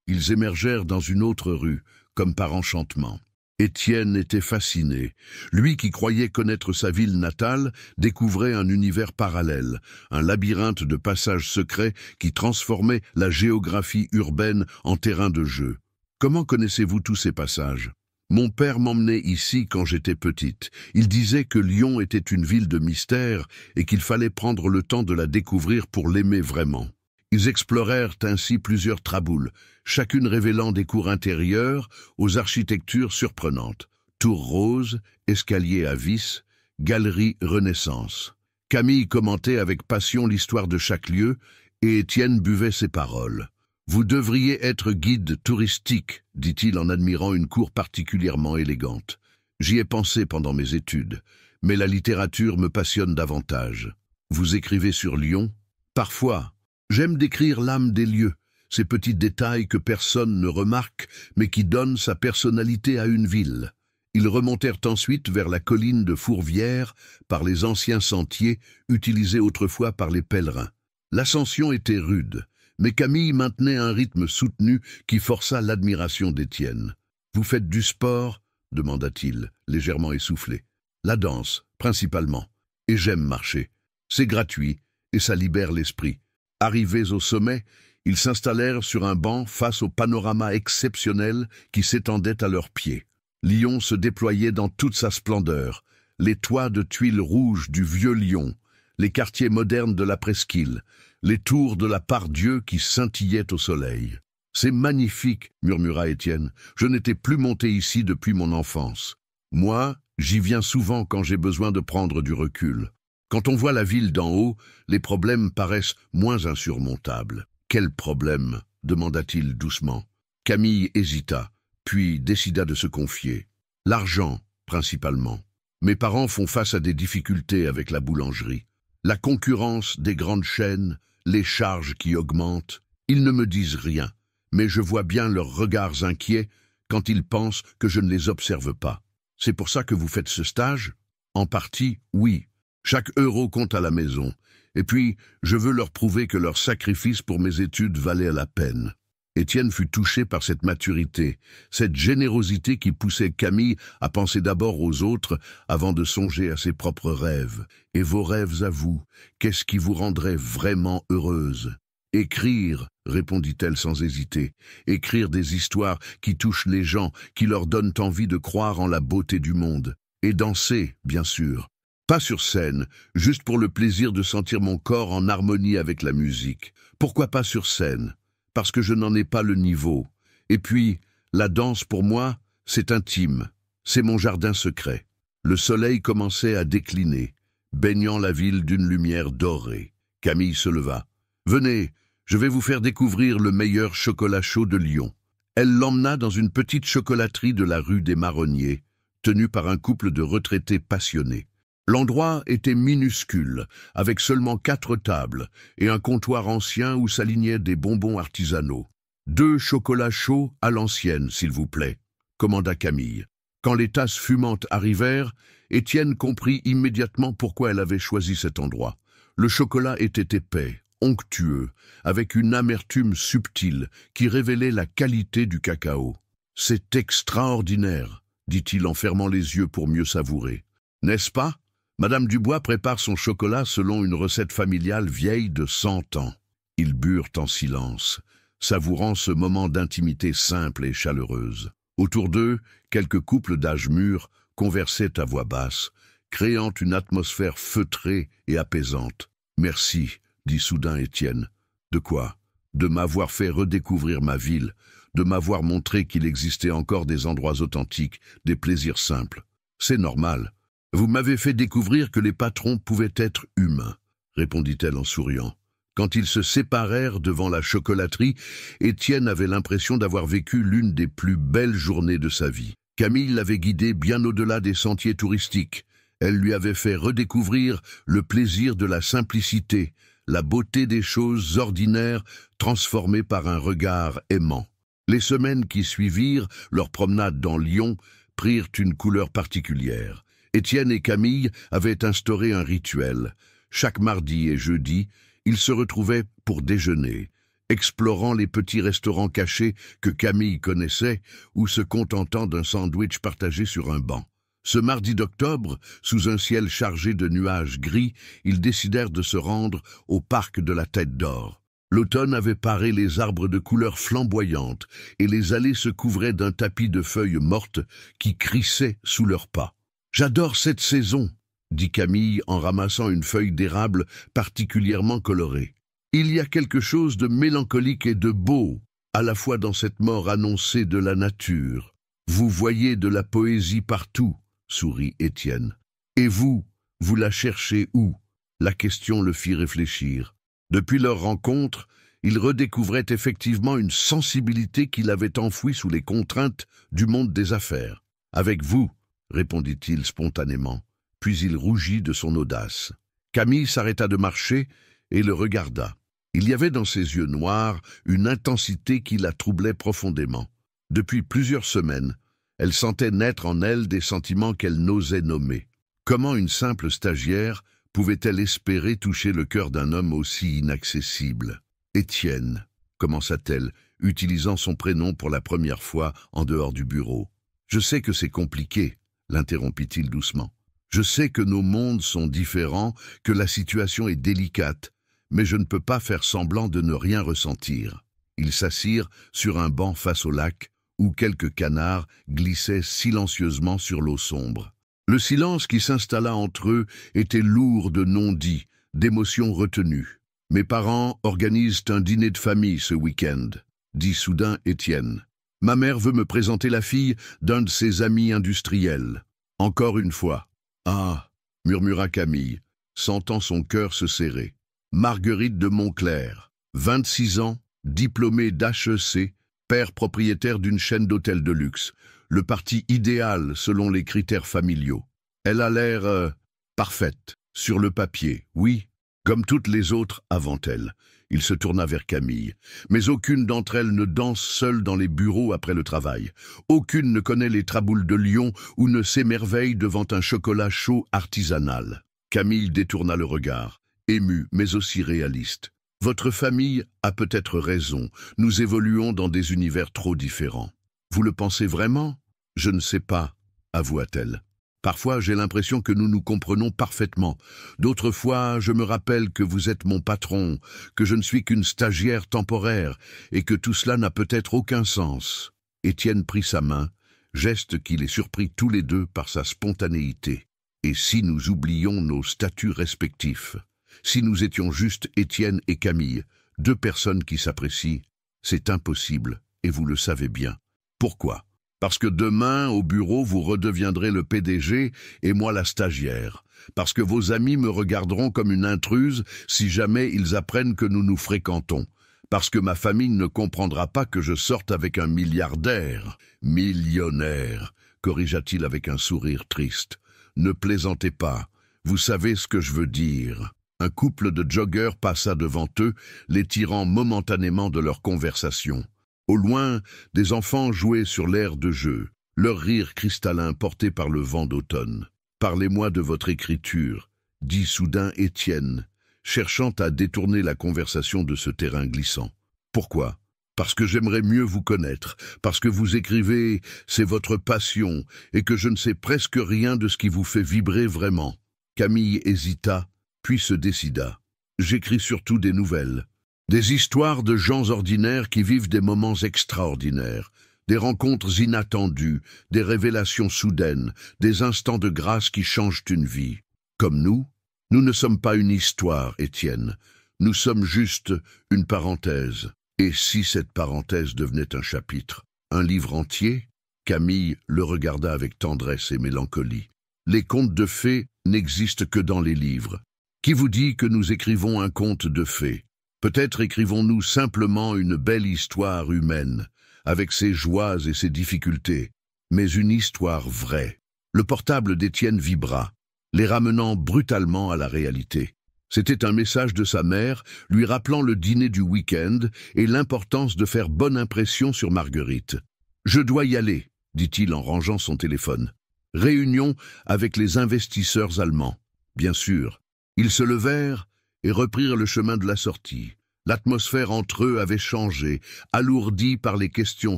Ils émergèrent dans une autre rue, comme par enchantement. Étienne était fasciné. Lui qui croyait connaître sa ville natale découvrait un univers parallèle, un labyrinthe de passages secrets qui transformait la géographie urbaine en terrain de jeu. Comment connaissez-vous tous ces passages ? Mon père m'emmenait ici quand j'étais petite. Il disait que Lyon était une ville de mystère et qu'il fallait prendre le temps de la découvrir pour l'aimer vraiment. Ils explorèrent ainsi plusieurs traboules, chacune révélant des cours intérieures aux architectures surprenantes. Tours roses, escaliers à vis, galeries Renaissance. Camille commentait avec passion l'histoire de chaque lieu et Étienne buvait ses paroles. « Vous devriez être guide touristique, » dit-il en admirant une cour particulièrement élégante. « J'y ai pensé pendant mes études, mais la littérature me passionne davantage. Vous écrivez sur Lyon ? Parfois. J'aime décrire l'âme des lieux, ces petits détails que personne ne remarque, mais qui donnent sa personnalité à une ville. » Ils remontèrent ensuite vers la colline de Fourvière par les anciens sentiers utilisés autrefois par les pèlerins. L'ascension était rude, mais Camille maintenait un rythme soutenu qui força l'admiration d'Étienne. « Vous faites du sport ?» demanda-t-il, légèrement essoufflé. « La danse, principalement. Et j'aime marcher. C'est gratuit et ça libère l'esprit. » Arrivés au sommet, ils s'installèrent sur un banc face au panorama exceptionnel qui s'étendait à leurs pieds. Lyon se déployait dans toute sa splendeur, les toits de tuiles rouges du vieux Lyon, les quartiers modernes de la presqu'île, les tours de la Part-Dieu qui scintillaient au soleil. « C'est magnifique », murmura Étienne. « Je n'étais plus monté ici depuis mon enfance. Moi, j'y viens souvent quand j'ai besoin de prendre du recul. Quand on voit la ville d'en haut, les problèmes paraissent moins insurmontables. »« Quel problème ?» demanda-t-il doucement. Camille hésita, puis décida de se confier. « L'argent, principalement. Mes parents font face à des difficultés avec la boulangerie. La concurrence des grandes chaînes, les charges qui augmentent. Ils ne me disent rien, mais je vois bien leurs regards inquiets quand ils pensent que je ne les observe pas. C'est pour ça que vous faites ce stage ? En partie, oui. Chaque euro compte à la maison. Et puis, je veux leur prouver que leur sacrifice pour mes études valait la peine. » Étienne fut touché par cette maturité, cette générosité qui poussait Camille à penser d'abord aux autres avant de songer à ses propres rêves. « Et vos rêves à vous, qu'est-ce qui vous rendrait vraiment heureuse ?»« Écrire, » répondit-elle sans hésiter. « Écrire des histoires qui touchent les gens, qui leur donnent envie de croire en la beauté du monde. Et danser, bien sûr. Pas sur scène, juste pour le plaisir de sentir mon corps en harmonie avec la musique. Pourquoi pas sur scène ? Parce que je n'en ai pas le niveau. Et puis, La danse, pour moi, c'est intime. C'est mon jardin secret. Le soleil commençait à décliner, baignant la ville d'une lumière dorée. Camille se leva. « Venez, je vais vous faire découvrir le meilleur chocolat chaud de Lyon. » Elle l'emmena dans une petite chocolaterie de la rue des Marronniers, tenue par un couple de retraités passionnés. L'endroit était minuscule, avec seulement 4 tables et un comptoir ancien où s'alignaient des bonbons artisanaux. « 2 chocolats chauds à l'ancienne, s'il vous plaît, » commanda Camille. Quand les tasses fumantes arrivèrent, Étienne comprit immédiatement pourquoi elle avait choisi cet endroit. Le chocolat était épais, onctueux, avec une amertume subtile qui révélait la qualité du cacao. « C'est extraordinaire », dit-il en fermant les yeux pour mieux savourer. « N'est-ce pas ? Madame Dubois prépare son chocolat selon une recette familiale vieille de 100 ans. » Ils burent en silence, savourant ce moment d'intimité simple et chaleureuse. Autour d'eux, quelques couples d'âge mûr conversaient à voix basse, créant une atmosphère feutrée et apaisante. « Merci, » dit soudain Étienne. « De quoi ? De m'avoir fait redécouvrir ma ville, de m'avoir montré qu'il existait encore des endroits authentiques, des plaisirs simples. C'est normal. Vous m'avez fait découvrir que les patrons pouvaient être humains, » répondit-elle en souriant. Quand ils se séparèrent devant la chocolaterie, Étienne avait l'impression d'avoir vécu l'une des plus belles journées de sa vie. Camille l'avait guidé bien au-delà des sentiers touristiques. Elle lui avait fait redécouvrir le plaisir de la simplicité, la beauté des choses ordinaires transformées par un regard aimant. Les semaines qui suivirent, leur promenade dans Lyon, prirent une couleur particulière. Étienne et Camille avaient instauré un rituel. Chaque mardi et jeudi, ils se retrouvaient pour déjeuner, explorant les petits restaurants cachés que Camille connaissait ou se contentant d'un sandwich partagé sur un banc. Ce mardi d'octobre, sous un ciel chargé de nuages gris, ils décidèrent de se rendre au parc de la Tête d'Or. L'automne avait paré les arbres de couleurs flamboyantes et les allées se couvraient d'un tapis de feuilles mortes qui crissaient sous leurs pas. « J'adore cette saison !» dit Camille en ramassant une feuille d'érable particulièrement colorée. « Il y a quelque chose de mélancolique et de beau, à la fois dans cette mort annoncée de la nature. Vous voyez de la poésie partout, » sourit Étienne. « Et vous, vous la cherchez où ?» La question le fit réfléchir. Depuis leur rencontre, il redécouvrait effectivement une sensibilité qu'il avait enfouie sous les contraintes du monde des affaires. « Avec vous, » répondit-il spontanément. Puis il rougit de son audace. Camille s'arrêta de marcher et le regarda. Il y avait dans ses yeux noirs une intensité qui la troublait profondément. Depuis plusieurs semaines, elle sentait naître en elle des sentiments qu'elle n'osait nommer. Comment une simple stagiaire pouvait-elle espérer toucher le cœur d'un homme aussi inaccessible ? « Étienne », commença-t-elle, utilisant son prénom pour la première fois en dehors du bureau. « Je sais que c'est compliqué, » l'interrompit-il doucement. « Je sais que nos mondes sont différents, que la situation est délicate, mais je ne peux pas faire semblant de ne rien ressentir. » Ils s'assirent sur un banc face au lac, où quelques canards glissaient silencieusement sur l'eau sombre. Le silence qui s'installa entre eux était lourd de non-dits, d'émotions retenues. « Mes parents organisent un dîner de famille ce week-end, » dit soudain Étienne. « Ma mère veut me présenter la fille d'un de ses amis industriels. Encore une fois. »« Ah !» murmura Camille, sentant son cœur se serrer. Marguerite de Montclair, 26 ans, diplômée d'HEC, père propriétaire d'une chaîne d'hôtels de luxe. Le parti idéal selon les critères familiaux. Elle a l'air parfaite, sur le papier, oui, comme toutes les autres avant elle. Il se tourna vers Camille. Mais aucune d'entre elles ne danse seule dans les bureaux après le travail. Aucune ne connaît les traboules de Lyon ou ne s'émerveille devant un chocolat chaud artisanal. Camille détourna le regard, ému mais aussi réaliste. « Votre famille a peut-être raison, nous évoluons dans des univers trop différents. Vous le pensez vraiment ? Je ne sais pas, » avoua-t-elle. Parfois, j'ai l'impression que nous nous comprenons parfaitement. D'autres fois, je me rappelle que vous êtes mon patron, que je ne suis qu'une stagiaire temporaire, et que tout cela n'a peut-être aucun sens. » Étienne prit sa main, geste qui les surprit tous les deux par sa spontanéité. « Et si nous oublions nos statuts respectifs ? Si nous étions juste Étienne et Camille, deux personnes qui s'apprécient, c'est impossible, et vous le savez bien. Pourquoi? Parce que demain, au bureau, vous redeviendrez le PDG et moi la stagiaire. Parce que vos amis me regarderont comme une intruse si jamais ils apprennent que nous nous fréquentons. Parce que ma famille ne comprendra pas que je sorte avec un milliardaire. Millionnaire, corrigea-t-il avec un sourire triste. Ne plaisantez pas, vous savez ce que je veux dire. Un couple de joggeurs passa devant eux, les tirant momentanément de leur conversation. Au loin, des enfants jouaient sur l'aire de jeu, leur rire cristallin porté par le vent d'automne. « Parlez-moi de votre écriture », dit soudain Étienne, cherchant à détourner la conversation de ce terrain glissant. « Pourquoi ? Parce que j'aimerais mieux vous connaître, parce que vous écrivez, c'est votre passion, et que je ne sais presque rien de ce qui vous fait vibrer vraiment. » Camille hésita, puis se décida. « J'écris surtout des nouvelles. Des histoires de gens ordinaires qui vivent des moments extraordinaires, des rencontres inattendues, des révélations soudaines, des instants de grâce qui changent une vie. Comme nous ne sommes pas une histoire, Étienne. Nous sommes juste une parenthèse. Et si cette parenthèse devenait un chapitre, un livre entier ?» Camille le regarda avec tendresse et mélancolie. « Les contes de fées n'existent que dans les livres. Qui vous dit que nous écrivons un conte de fées ? Peut-être écrivons-nous simplement une belle histoire humaine, avec ses joies et ses difficultés, mais une histoire vraie. » Le portable d'Étienne vibra, les ramenant brutalement à la réalité. C'était un message de sa mère, lui rappelant le dîner du week-end et l'importance de faire bonne impression sur Marguerite. « Je dois y aller », dit-il en rangeant son téléphone. « Réunion avec les investisseurs allemands. » Bien sûr. Ils se levèrent et reprirent le chemin de la sortie. L'atmosphère entre eux avait changé, alourdie par les questions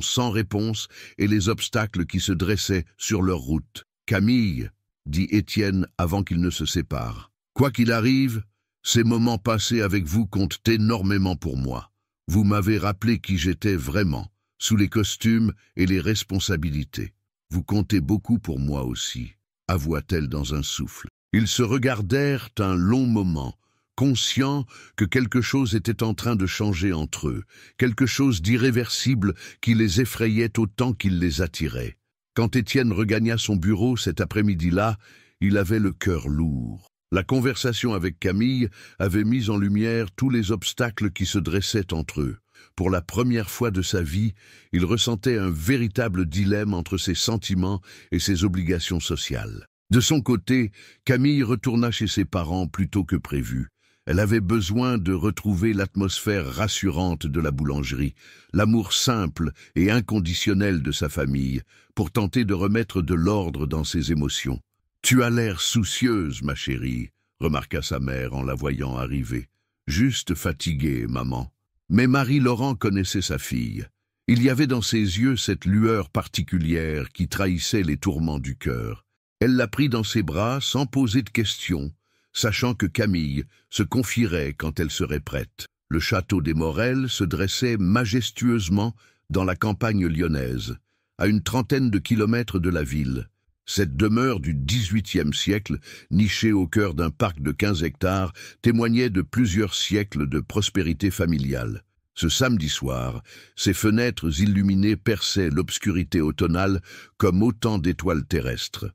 sans réponse et les obstacles qui se dressaient sur leur route. « Camille, » dit Étienne avant qu'ils ne se séparent, « quoi qu'il arrive, ces moments passés avec vous comptent énormément pour moi. Vous m'avez rappelé qui j'étais vraiment, sous les costumes et les responsabilités. Vous comptez beaucoup pour moi aussi, » avoua-t-elle dans un souffle. Ils se regardèrent un long moment, conscients que quelque chose était en train de changer entre eux, quelque chose d'irréversible qui les effrayait autant qu'il les attirait. Quand Étienne regagna son bureau cet après-midi-là, il avait le cœur lourd. La conversation avec Camille avait mis en lumière tous les obstacles qui se dressaient entre eux. Pour la première fois de sa vie, il ressentait un véritable dilemme entre ses sentiments et ses obligations sociales. De son côté, Camille retourna chez ses parents plus tôt que prévu. Elle avait besoin de retrouver l'atmosphère rassurante de la boulangerie, l'amour simple et inconditionnel de sa famille, pour tenter de remettre de l'ordre dans ses émotions. « Tu as l'air soucieuse, ma chérie », remarqua sa mère en la voyant arriver. « Juste fatiguée, maman. » Mais Marie-Laurent connaissait sa fille. Il y avait dans ses yeux cette lueur particulière qui trahissait les tourments du cœur. Elle la prit dans ses bras sans poser de questions, sachant que Camille se confierait quand elle serait prête. Le château des Morel se dressait majestueusement dans la campagne lyonnaise, à une trentaine de kilomètres de la ville. Cette demeure du XVIIIe siècle, nichée au cœur d'un parc de 15 hectares, témoignait de plusieurs siècles de prospérité familiale. Ce samedi soir, ses fenêtres illuminées perçaient l'obscurité automnale comme autant d'étoiles terrestres.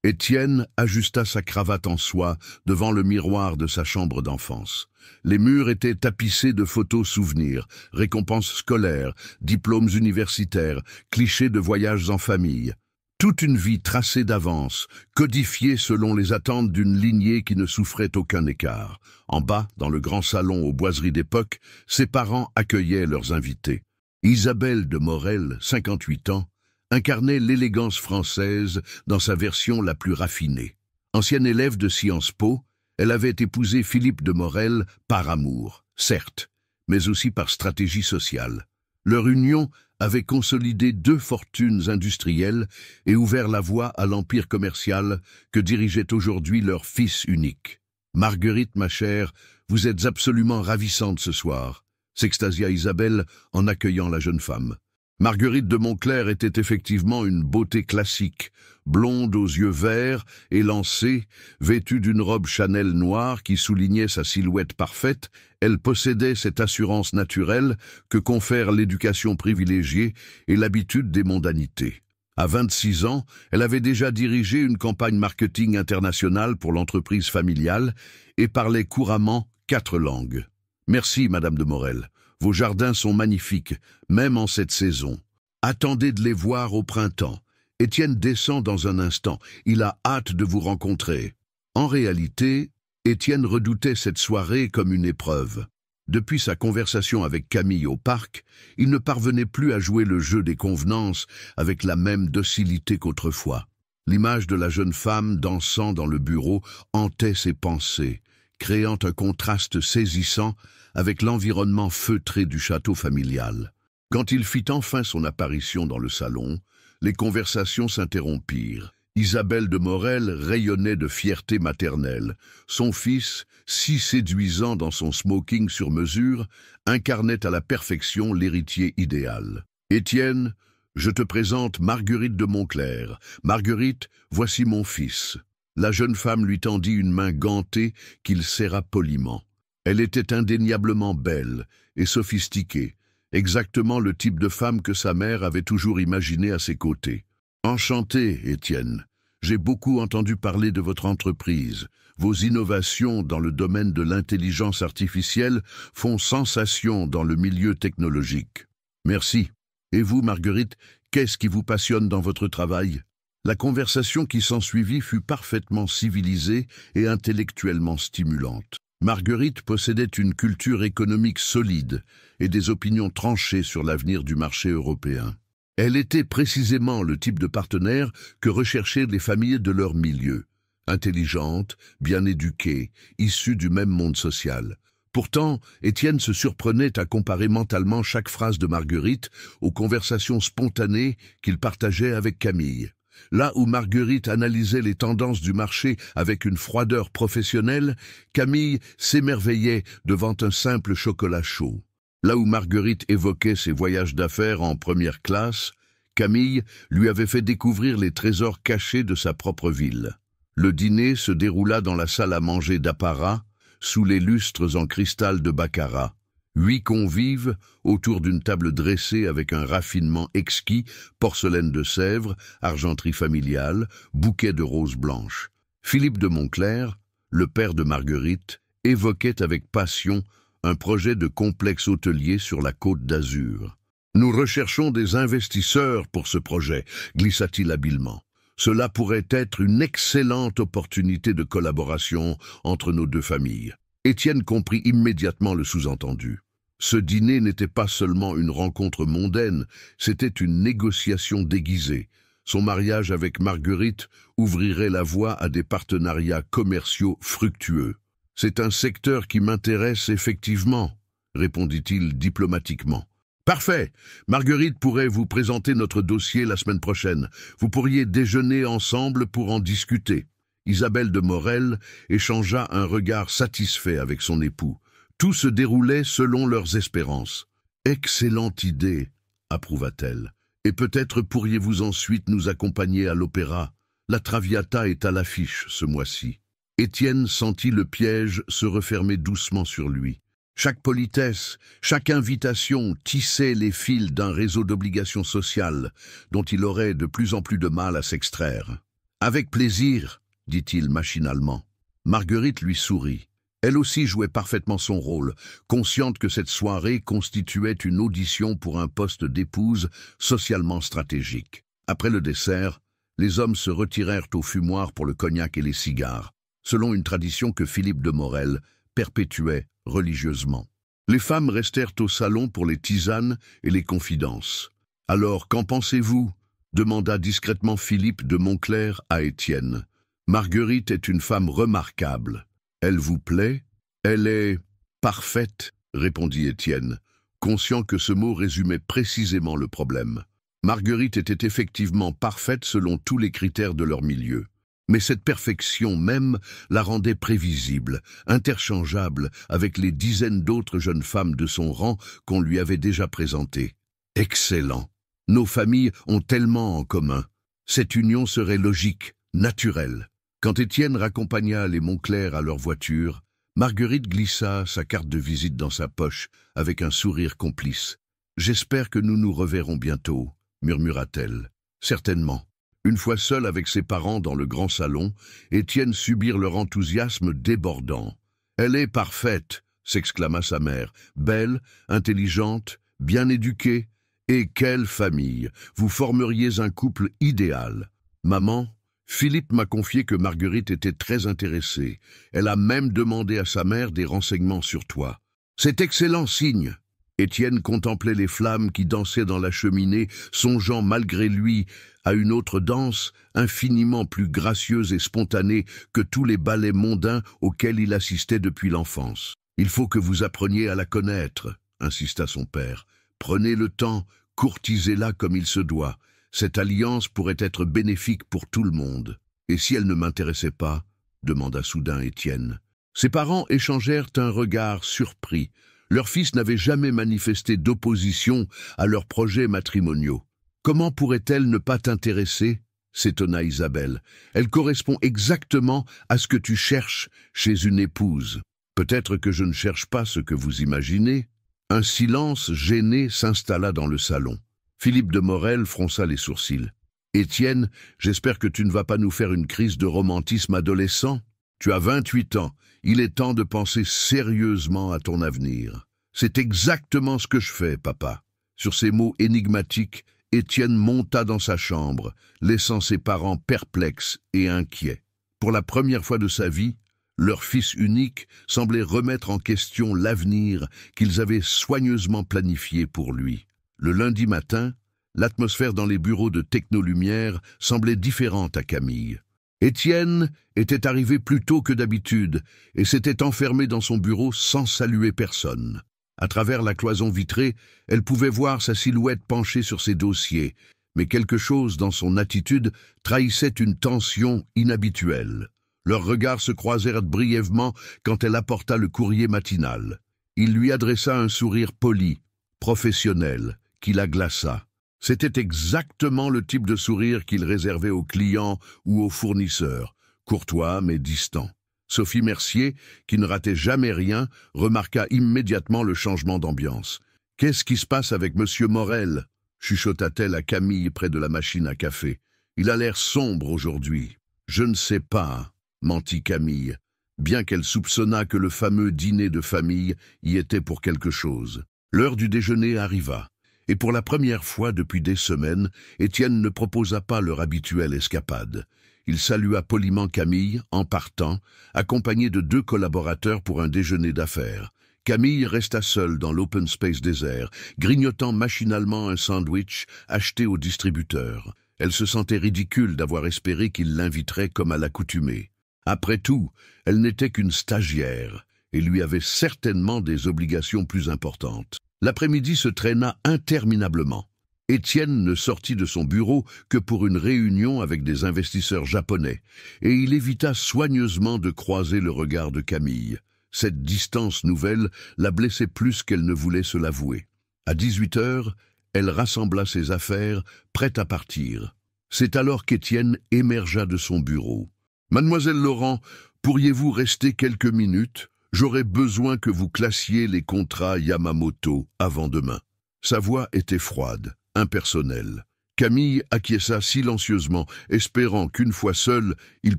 Étienne ajusta sa cravate en soie devant le miroir de sa chambre d'enfance. Les murs étaient tapissés de photos souvenirs, récompenses scolaires, diplômes universitaires, clichés de voyages en famille. Toute une vie tracée d'avance, codifiée selon les attentes d'une lignée qui ne souffrait aucun écart. En bas, dans le grand salon aux boiseries d'époque, ses parents accueillaient leurs invités. Isabelle de Morel, 58 ans, incarnait l'élégance française dans sa version la plus raffinée. Ancienne élève de Sciences Po, elle avait épousé Philippe de Morel par amour, certes, mais aussi par stratégie sociale. Leur union avait consolidé 2 fortunes industrielles et ouvert la voie à l'empire commercial que dirigeait aujourd'hui leur fils unique. « Marguerite, ma chère, vous êtes absolument ravissante ce soir », s'extasia Isabelle en accueillant la jeune femme. Marguerite de Montclair était effectivement une beauté classique, blonde aux yeux verts, élancée, vêtue d'une robe Chanel noire qui soulignait sa silhouette parfaite. Elle possédait cette assurance naturelle que confère l'éducation privilégiée et l'habitude des mondanités. À 26 ans, elle avait déjà dirigé une campagne marketing internationale pour l'entreprise familiale et parlait couramment 4 langues. Merci, Madame de Morel. Vos jardins sont magnifiques, même en cette saison. Attendez de les voir au printemps. Étienne descend dans un instant. Il a hâte de vous rencontrer. En réalité, Étienne redoutait cette soirée comme une épreuve. Depuis sa conversation avec Camille au parc, il ne parvenait plus à jouer le jeu des convenances avec la même docilité qu'autrefois. L'image de la jeune femme dansant dans le bureau hantait ses pensées, créant un contraste saisissant avec l'environnement feutré du château familial. Quand il fit enfin son apparition dans le salon, les conversations s'interrompirent. Isabelle de Morel rayonnait de fierté maternelle. Son fils, si séduisant dans son smoking sur mesure, incarnait à la perfection l'héritier idéal. « Étienne, je te présente Marguerite de Montclair. Marguerite, voici mon fils. » La jeune femme lui tendit une main gantée qu'il serra poliment. Elle était indéniablement belle et sophistiquée, exactement le type de femme que sa mère avait toujours imaginé à ses côtés. « Enchanté, Étienne. J'ai beaucoup entendu parler de votre entreprise. Vos innovations dans le domaine de l'intelligence artificielle font sensation dans le milieu technologique. » « Merci. Et vous, Marguerite, qu'est-ce qui vous passionne dans votre travail ?» La conversation qui s'ensuivit fut parfaitement civilisée et intellectuellement stimulante. Marguerite possédait une culture économique solide et des opinions tranchées sur l'avenir du marché européen. Elle était précisément le type de partenaire que recherchaient les familles de leur milieu, intelligentes, bien éduquées, issues du même monde social. Pourtant, Étienne se surprenait à comparer mentalement chaque phrase de Marguerite aux conversations spontanées qu'il partageait avec Camille. Là où Marguerite analysait les tendances du marché avec une froideur professionnelle, Camille s'émerveillait devant un simple chocolat chaud. Là où Marguerite évoquait ses voyages d'affaires en première classe, Camille lui avait fait découvrir les trésors cachés de sa propre ville. Le dîner se déroula dans la salle à manger d'apparat, sous les lustres en cristal de baccarat. 8 convives autour d'une table dressée avec un raffinement exquis, porcelaine de Sèvres, argenterie familiale, bouquet de roses blanches. Philippe de Montclair, le père de Marguerite, évoquait avec passion un projet de complexe hôtelier sur la Côte d'Azur. « Nous recherchons des investisseurs pour ce projet », glissa-t-il habilement. « Cela pourrait être une excellente opportunité de collaboration entre nos 2 familles. » Étienne comprit immédiatement le sous-entendu. Ce dîner n'était pas seulement une rencontre mondaine, c'était une négociation déguisée. Son mariage avec Marguerite ouvrirait la voie à des partenariats commerciaux fructueux. « C'est un secteur qui m'intéresse effectivement », répondit-il diplomatiquement. « Parfait. Marguerite pourrait vous présenter notre dossier la semaine prochaine. Vous pourriez déjeuner ensemble pour en discuter. » Isabelle de Morel échangea un regard satisfait avec son époux. Tout se déroulait selon leurs espérances. « Excellente idée, » approuva-t-elle. « Et peut-être pourriez-vous ensuite nous accompagner à l'opéra. La Traviata est à l'affiche ce mois-ci. » Étienne sentit le piège se refermer doucement sur lui. Chaque politesse, chaque invitation tissait les fils d'un réseau d'obligations sociales dont il aurait de plus en plus de mal à s'extraire. « Avec plaisir », dit-il machinalement. Marguerite lui sourit. Elle aussi jouait parfaitement son rôle, consciente que cette soirée constituait une audition pour un poste d'épouse socialement stratégique. Après le dessert, les hommes se retirèrent au fumoir pour le cognac et les cigares, selon une tradition que Philippe de Morel perpétuait religieusement. Les femmes restèrent au salon pour les tisanes et les confidences. « Alors, qu'en pensez-vous » demanda discrètement Philippe de Montclair à Étienne. « Marguerite est une femme remarquable. Elle vous plaît ? Elle est parfaite, » répondit Étienne, conscient que ce mot résumait précisément le problème. Marguerite était effectivement parfaite selon tous les critères de leur milieu. Mais cette perfection même la rendait prévisible, interchangeable avec les dizaines d'autres jeunes femmes de son rang qu'on lui avait déjà présentées. « Excellent !» Nos familles ont tellement en commun. Cette union serait logique, naturelle. Quand Étienne raccompagna les Montclair à leur voiture, Marguerite glissa sa carte de visite dans sa poche avec un sourire complice. « J'espère que nous nous reverrons bientôt », murmura-t-elle. « Certainement. » Une fois seule avec ses parents dans le grand salon, Étienne subirent leur enthousiasme débordant. « Elle est parfaite !» s'exclama sa mère. « Belle, intelligente, bien éduquée. Et quelle famille! Vous formeriez un couple idéal. » « Maman, Philippe m'a confié que Marguerite était très intéressée. Elle a même demandé à sa mère des renseignements sur toi. »« C'est excellent signe !» Étienne contemplait les flammes qui dansaient dans la cheminée, songeant malgré lui à une autre danse, infiniment plus gracieuse et spontanée que tous les ballets mondains auxquels il assistait depuis l'enfance. « Il faut que vous appreniez à la connaître, » insista son père. « Prenez le temps, courtisez-la comme il se doit. Cette alliance pourrait être bénéfique pour tout le monde. »« Et si elle ne m'intéressait pas ?» demanda soudain Étienne. Ses parents échangèrent un regard surpris. Leur fils n'avait jamais manifesté d'opposition à leurs projets matrimoniaux. « Comment pourrait-elle ne pas t'intéresser ?» s'étonna Isabelle. « Elle correspond exactement à ce que tu cherches chez une épouse. Peut-être que je ne cherche pas ce que vous imaginez. » Un silence gêné s'installa dans le salon. Philippe de Morel fronça les sourcils. « Étienne, j'espère que tu ne vas pas nous faire une crise de romantisme adolescent. Tu as 28 ans. Il est temps de penser sérieusement à ton avenir. »« C'est exactement ce que je fais, papa. » Sur ces mots énigmatiques, Étienne monta dans sa chambre, laissant ses parents perplexes et inquiets. Pour la première fois de sa vie, leur fils unique semblait remettre en question l'avenir qu'ils avaient soigneusement planifié pour lui. Le lundi matin, l'atmosphère dans les bureaux de Technolumière semblait différente à Camille. Étienne était arrivé plus tôt que d'habitude et s'était enfermé dans son bureau sans saluer personne. À travers la cloison vitrée, elle pouvait voir sa silhouette penchée sur ses dossiers, mais quelque chose dans son attitude trahissait une tension inhabituelle. Leurs regards se croisèrent brièvement quand elle apporta le courrier matinal. Il lui adressa un sourire poli, professionnel, qui la glaça. C'était exactement le type de sourire qu'il réservait aux clients ou aux fournisseurs, courtois mais distant. Sophie Mercier, qui ne ratait jamais rien, remarqua immédiatement le changement d'ambiance. « Qu'est-ce qui se passe avec Monsieur Morel ?» chuchota-t-elle à Camille près de la machine à café. « Il a l'air sombre aujourd'hui. »« Je ne sais pas, » mentit Camille, bien qu'elle soupçonnât que le fameux dîner de famille y était pour quelque chose. L'heure du déjeuner arriva. Et pour la première fois depuis des semaines, Étienne ne proposa pas leur habituelle escapade. Il salua poliment Camille, en partant, accompagné de 2 collaborateurs pour un déjeuner d'affaires. Camille resta seule dans l'open space désert, grignotant machinalement un sandwich acheté au distributeur. Elle se sentait ridicule d'avoir espéré qu'il l'inviterait comme à l'accoutumée. Après tout, elle n'était qu'une stagiaire et lui avait certainement des obligations plus importantes. L'après-midi se traîna interminablement. Étienne ne sortit de son bureau que pour une réunion avec des investisseurs japonais, et il évita soigneusement de croiser le regard de Camille. Cette distance nouvelle la blessait plus qu'elle ne voulait se l'avouer. À 18 heures, elle rassembla ses affaires, prête à partir. C'est alors qu'Étienne émergea de son bureau. « Mademoiselle Laurent, pourriez-vous rester quelques minutes ? J'aurais besoin que vous classiez les contrats Yamamoto avant demain. » Sa voix était froide, impersonnelle. Camille acquiesça silencieusement, espérant qu'une fois seul, il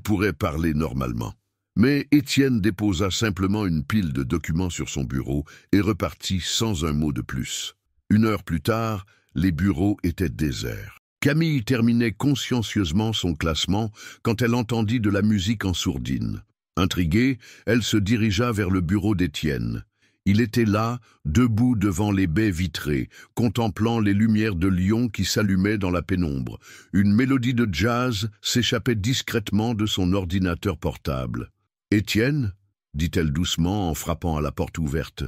pourrait parler normalement. Mais Étienne déposa simplement une pile de documents sur son bureau et repartit sans un mot de plus. 1 heure plus tard, les bureaux étaient déserts. Camille terminait consciencieusement son classement quand elle entendit de la musique en sourdine. Intriguée, elle se dirigea vers le bureau d'Étienne. Il était là, debout devant les baies vitrées, contemplant les lumières de Lyon qui s'allumaient dans la pénombre. Une mélodie de jazz s'échappait discrètement de son ordinateur portable. « Étienne » dit-elle doucement en frappant à la porte ouverte.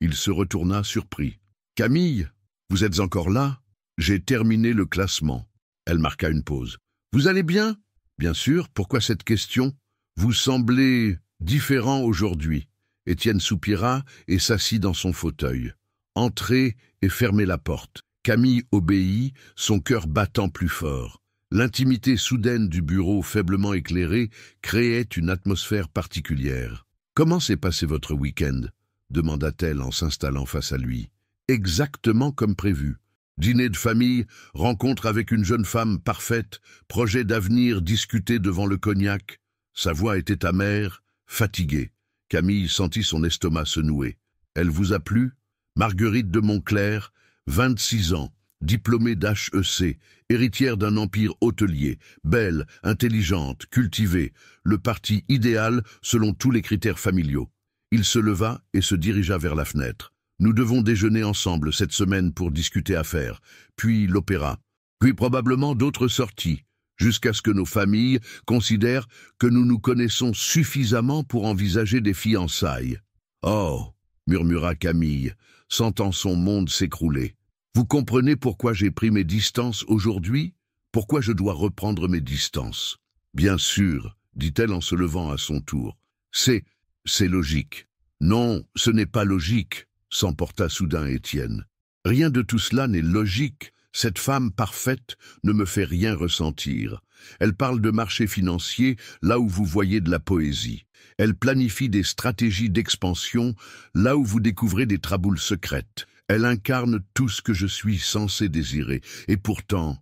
Il se retourna surpris. « Camille, vous êtes encore là ? J'ai terminé le classement. » Elle marqua une pause. « Vous allez bien ? » ?»« Bien sûr, pourquoi cette question ? Vous semblez différent aujourd'hui. » Étienne soupira et s'assit dans son fauteuil. « Entrez et fermez la porte. » Camille obéit, son cœur battant plus fort. L'intimité soudaine du bureau faiblement éclairé créait une atmosphère particulière. « Comment s'est passé votre week-end » demanda-t-elle en s'installant face à lui. « Exactement comme prévu. Dîner de famille, rencontre avec une jeune femme parfaite, projet d'avenir discuté devant le cognac. » Sa voix était amère, fatiguée. Camille sentit son estomac se nouer. « Elle vous a plu ?» Marguerite de Montclair, 26 ans, diplômée d'HEC, héritière d'un empire hôtelier, belle, intelligente, cultivée, le parti idéal selon tous les critères familiaux. Il se leva et se dirigea vers la fenêtre. « Nous devons déjeuner ensemble cette semaine pour discuter affaires, puis l'opéra, puis probablement d'autres sorties, jusqu'à ce que nos familles considèrent que nous nous connaissons suffisamment pour envisager des fiançailles. »« Oh !» murmura Camille, sentant son monde s'écrouler. « Vous comprenez pourquoi j'ai pris mes distances aujourd'hui? Pourquoi je dois reprendre mes distances ?»« Bien sûr, » dit-elle en se levant à son tour. « C'est logique. »« Non, ce n'est pas logique, » s'emporta soudain Étienne. « Rien de tout cela n'est logique. Cette femme parfaite ne me fait rien ressentir. Elle parle de marché financier là où vous voyez de la poésie. Elle planifie des stratégies d'expansion là où vous découvrez des traboules secrètes. Elle incarne tout ce que je suis censé désirer. Et pourtant,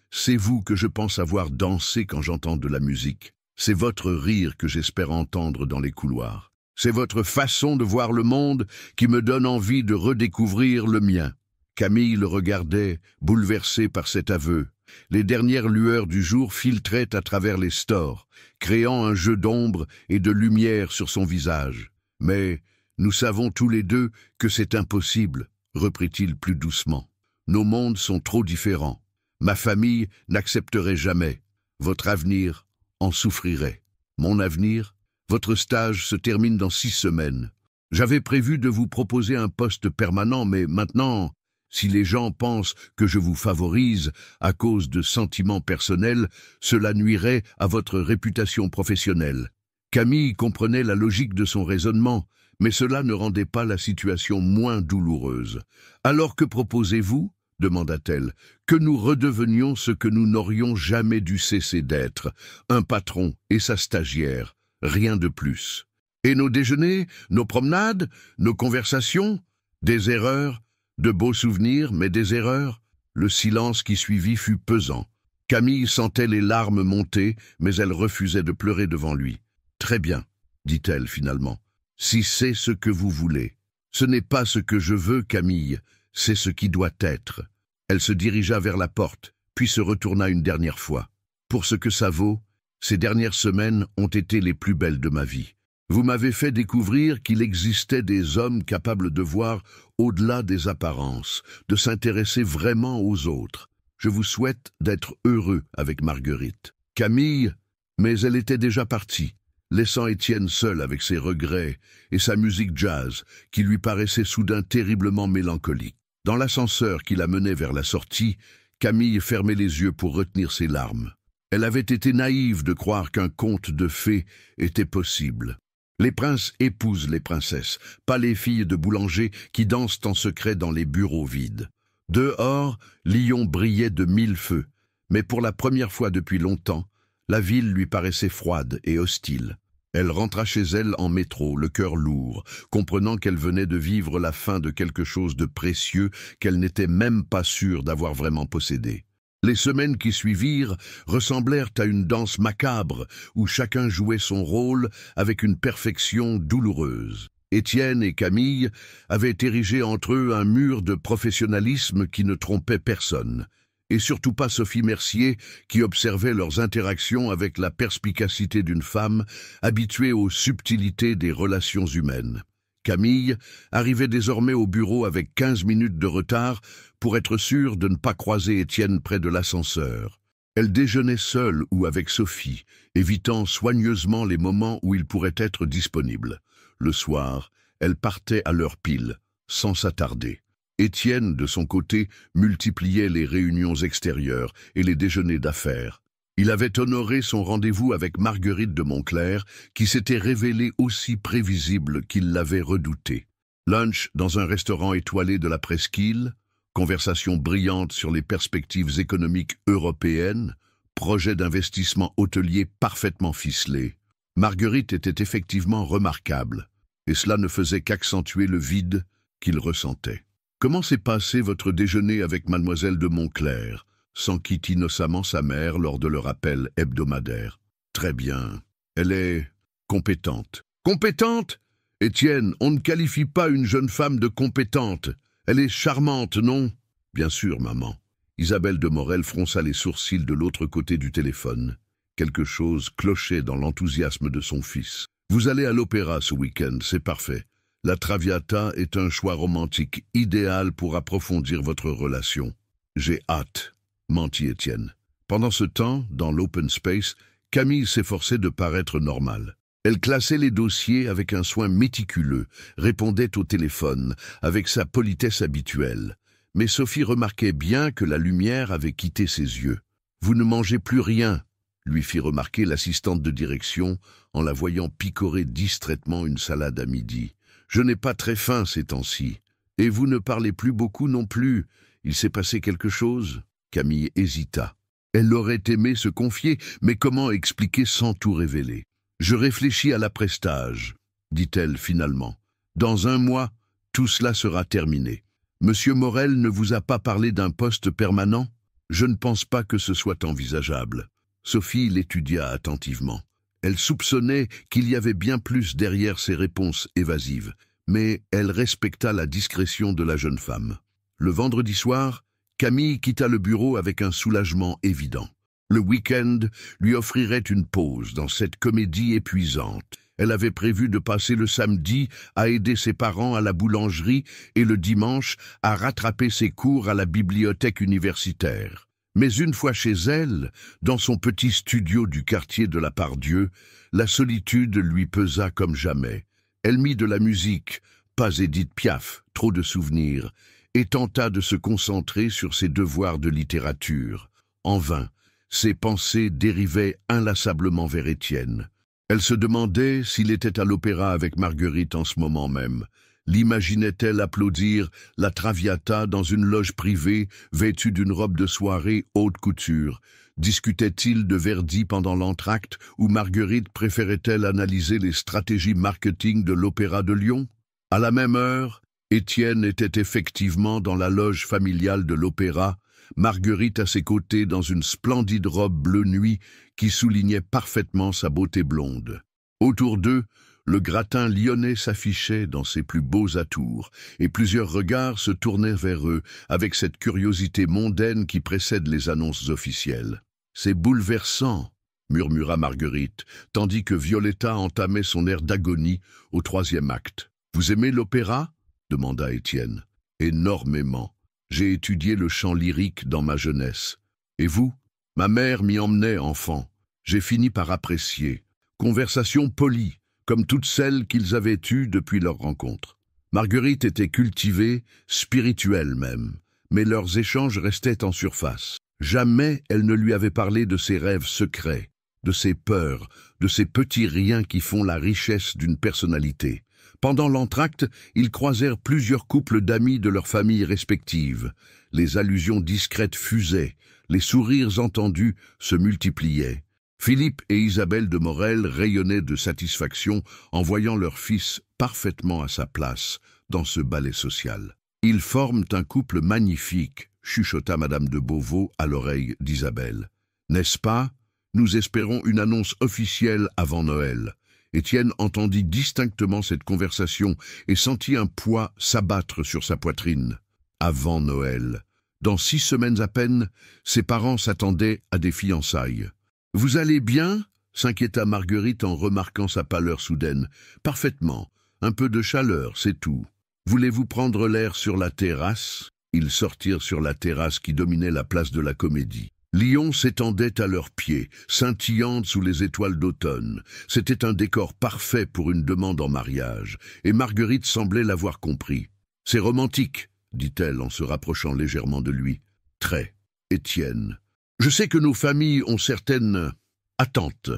c'est vous que je pense avoir dansé quand j'entends de la musique. C'est votre rire que j'espère entendre dans les couloirs. C'est votre façon de voir le monde qui me donne envie de redécouvrir le mien. » Camille le regardait, bouleversé par cet aveu. Les dernières lueurs du jour filtraient à travers les stores, créant un jeu d'ombre et de lumière sur son visage. « Mais nous savons tous les deux que c'est impossible, » reprit-il plus doucement. « Nos mondes sont trop différents. Ma famille n'accepterait jamais. Votre avenir en souffrirait. Mon avenir, votre stage se termine dans 6 semaines. J'avais prévu de vous proposer un poste permanent, mais maintenant, si les gens pensent que je vous favorise à cause de sentiments personnels, cela nuirait à votre réputation professionnelle. » Camille comprenait la logique de son raisonnement, mais cela ne rendait pas la situation moins douloureuse. « Alors que proposez-vous » demanda-t-elle, « que nous redevenions ce que nous n'aurions jamais dû cesser d'être, un patron et sa stagiaire, rien de plus. Et nos déjeuners, nos promenades, nos conversations, des erreurs, de beaux souvenirs, mais des erreurs ?» Le silence qui suivit fut pesant. Camille sentait les larmes monter, mais elle refusait de pleurer devant lui. « Très bien, » dit-elle finalement, « si c'est ce que vous voulez. Ce n'est pas ce que je veux, Camille, c'est ce qui doit être. » Elle se dirigea vers la porte, puis se retourna une dernière fois. « Pour ce que ça vaut, ces dernières semaines ont été les plus belles de ma vie. Vous m'avez fait découvrir qu'il existait des hommes capables de voir au-delà des apparences, de s'intéresser vraiment aux autres. Je vous souhaite d'être heureux avec Marguerite. » Camille, mais elle était déjà partie, laissant Étienne seul avec ses regrets et sa musique jazz qui lui paraissait soudain terriblement mélancolique. Dans l'ascenseur qui la menait vers la sortie, Camille fermait les yeux pour retenir ses larmes. Elle avait été naïve de croire qu'un conte de fées était possible. Les princes épousent les princesses, pas les filles de boulanger qui dansent en secret dans les bureaux vides. Dehors, Lyon brillait de 1000 feux, mais pour la première fois depuis longtemps, la ville lui paraissait froide et hostile. Elle rentra chez elle en métro, le cœur lourd, comprenant qu'elle venait de vivre la fin de quelque chose de précieux qu'elle n'était même pas sûre d'avoir vraiment possédé. Les semaines qui suivirent ressemblèrent à une danse macabre où chacun jouait son rôle avec une perfection douloureuse. Étienne et Camille avaient érigé entre eux un mur de professionnalisme qui ne trompait personne, et surtout pas Sophie Mercier qui observait leurs interactions avec la perspicacité d'une femme habituée aux subtilités des relations humaines. Camille arrivait désormais au bureau avec 15 minutes de retard pour être sûre de ne pas croiser Étienne près de l'ascenseur. Elle déjeunait seule ou avec Sophie, évitant soigneusement les moments où il pourrait être disponible. Le soir, elle partait à l'heure pile, sans s'attarder. Étienne, de son côté, multipliait les réunions extérieures et les déjeuners d'affaires. Il avait honoré son rendez-vous avec Marguerite de Montclair, qui s'était révélée aussi prévisible qu'il l'avait redoutée. Lunch dans un restaurant étoilé de la presqu'île, conversation brillante sur les perspectives économiques européennes, projet d'investissement hôtelier parfaitement ficelé. Marguerite était effectivement remarquable, et cela ne faisait qu'accentuer le vide qu'il ressentait. « Comment s'est passé votre déjeuner avec mademoiselle de Montclair ?» s'enquit innocemment sa mère lors de leur appel hebdomadaire. « Très bien. Elle est compétente. »« Compétente ? Étienne, on ne qualifie pas une jeune femme de compétente. Elle est charmante, non ? » ?»« Bien sûr, maman. » Isabelle de Morel fronça les sourcils de l'autre côté du téléphone. Quelque chose clochait dans l'enthousiasme de son fils. « Vous allez à l'opéra ce week-end, c'est parfait. La Traviata est un choix romantique idéal pour approfondir votre relation. »« J'ai hâte, » mentit Étienne. Pendant ce temps, dans l'open space, Camille s'efforçait de paraître normale. Elle classait les dossiers avec un soin méticuleux, répondait au téléphone, avec sa politesse habituelle. Mais Sophie remarquait bien que la lumière avait quitté ses yeux. « Vous ne mangez plus rien », lui fit remarquer l'assistante de direction en la voyant picorer distraitement une salade à midi. « Je n'ai pas très faim ces temps-ci. Et vous ne parlez plus beaucoup non plus. Il s'est passé quelque chose ?» Camille hésita. Elle aurait aimé se confier, mais comment expliquer sans tout révéler? « Je réfléchis à l'après-stage, » dit-elle finalement. « Dans un mois, tout cela sera terminé. Monsieur Morel ne vous a pas parlé d'un poste permanent? Je ne pense pas que ce soit envisageable. » Sophie l'étudia attentivement. Elle soupçonnait qu'il y avait bien plus derrière ses réponses évasives, mais elle respecta la discrétion de la jeune femme. Le vendredi soir, Camille quitta le bureau avec un soulagement évident. Le week-end lui offrirait une pause dans cette comédie épuisante. Elle avait prévu de passer le samedi à aider ses parents à la boulangerie et le dimanche à rattraper ses cours à la bibliothèque universitaire. Mais une fois chez elle, dans son petit studio du quartier de la Part-Dieu, la solitude lui pesa comme jamais. Elle mit de la musique, pas Édith Piaf, trop de souvenirs, et tenta de se concentrer sur ses devoirs de littérature. En vain, ses pensées dérivaient inlassablement vers Étienne. Elle se demandait s'il était à l'opéra avec Marguerite en ce moment même. L'imaginait-elle applaudir la Traviata dans une loge privée, vêtue d'une robe de soirée haute couture? Discutait-il de Verdi pendant l'entracte, ou Marguerite préférait-elle analyser les stratégies marketing de l'Opéra de Lyon? À la même heure, Étienne était effectivement dans la loge familiale de l'Opéra, Marguerite à ses côtés dans une splendide robe bleu nuit qui soulignait parfaitement sa beauté blonde. Autour d'eux, le gratin lyonnais s'affichait dans ses plus beaux atours, et plusieurs regards se tournaient vers eux avec cette curiosité mondaine qui précède les annonces officielles. « C'est bouleversant », murmura Marguerite, tandis que Violetta entamait son air d'agonie au 3e acte. « Vous aimez l'opéra » demanda Étienne. « Énormément. J'ai étudié le chant lyrique dans ma jeunesse. Et vous? Ma mère m'y emmenait enfant. J'ai fini par apprécier. Conversation polie, comme toutes celles qu'ils avaient eues depuis leur rencontre. Marguerite était cultivée, spirituelle même, mais leurs échanges restaient en surface. Jamais elle ne lui avait parlé de ses rêves secrets, de ses peurs, de ces petits riens qui font la richesse d'une personnalité. Pendant l'entracte, ils croisèrent plusieurs couples d'amis de leurs familles respectives. Les allusions discrètes fusaient, les sourires entendus se multipliaient. Philippe et Isabelle de Morel rayonnaient de satisfaction en voyant leur fils parfaitement à sa place dans ce ballet social. « Ils forment un couple magnifique », chuchota Madame de Beauvau à l'oreille d'Isabelle. « N'est-ce pas? Nous espérons une annonce officielle avant Noël. » Étienne entendit distinctement cette conversation et sentit un poids s'abattre sur sa poitrine. Avant Noël. Dans 6 semaines à peine, ses parents s'attendaient à des fiançailles. « Vous allez bien ?» s'inquiéta Marguerite en remarquant sa pâleur soudaine. « Parfaitement. Un peu de chaleur, c'est tout. Voulez-vous prendre l'air sur la terrasse ?» Ils sortirent sur la terrasse qui dominait la place de la Comédie. Lyon s'étendait à leurs pieds, scintillante sous les étoiles d'automne. C'était un décor parfait pour une demande en mariage, et Marguerite semblait l'avoir compris. « C'est romantique », dit-elle en se rapprochant légèrement de lui. « Très, Étienne. Je sais que nos familles ont certaines attentes,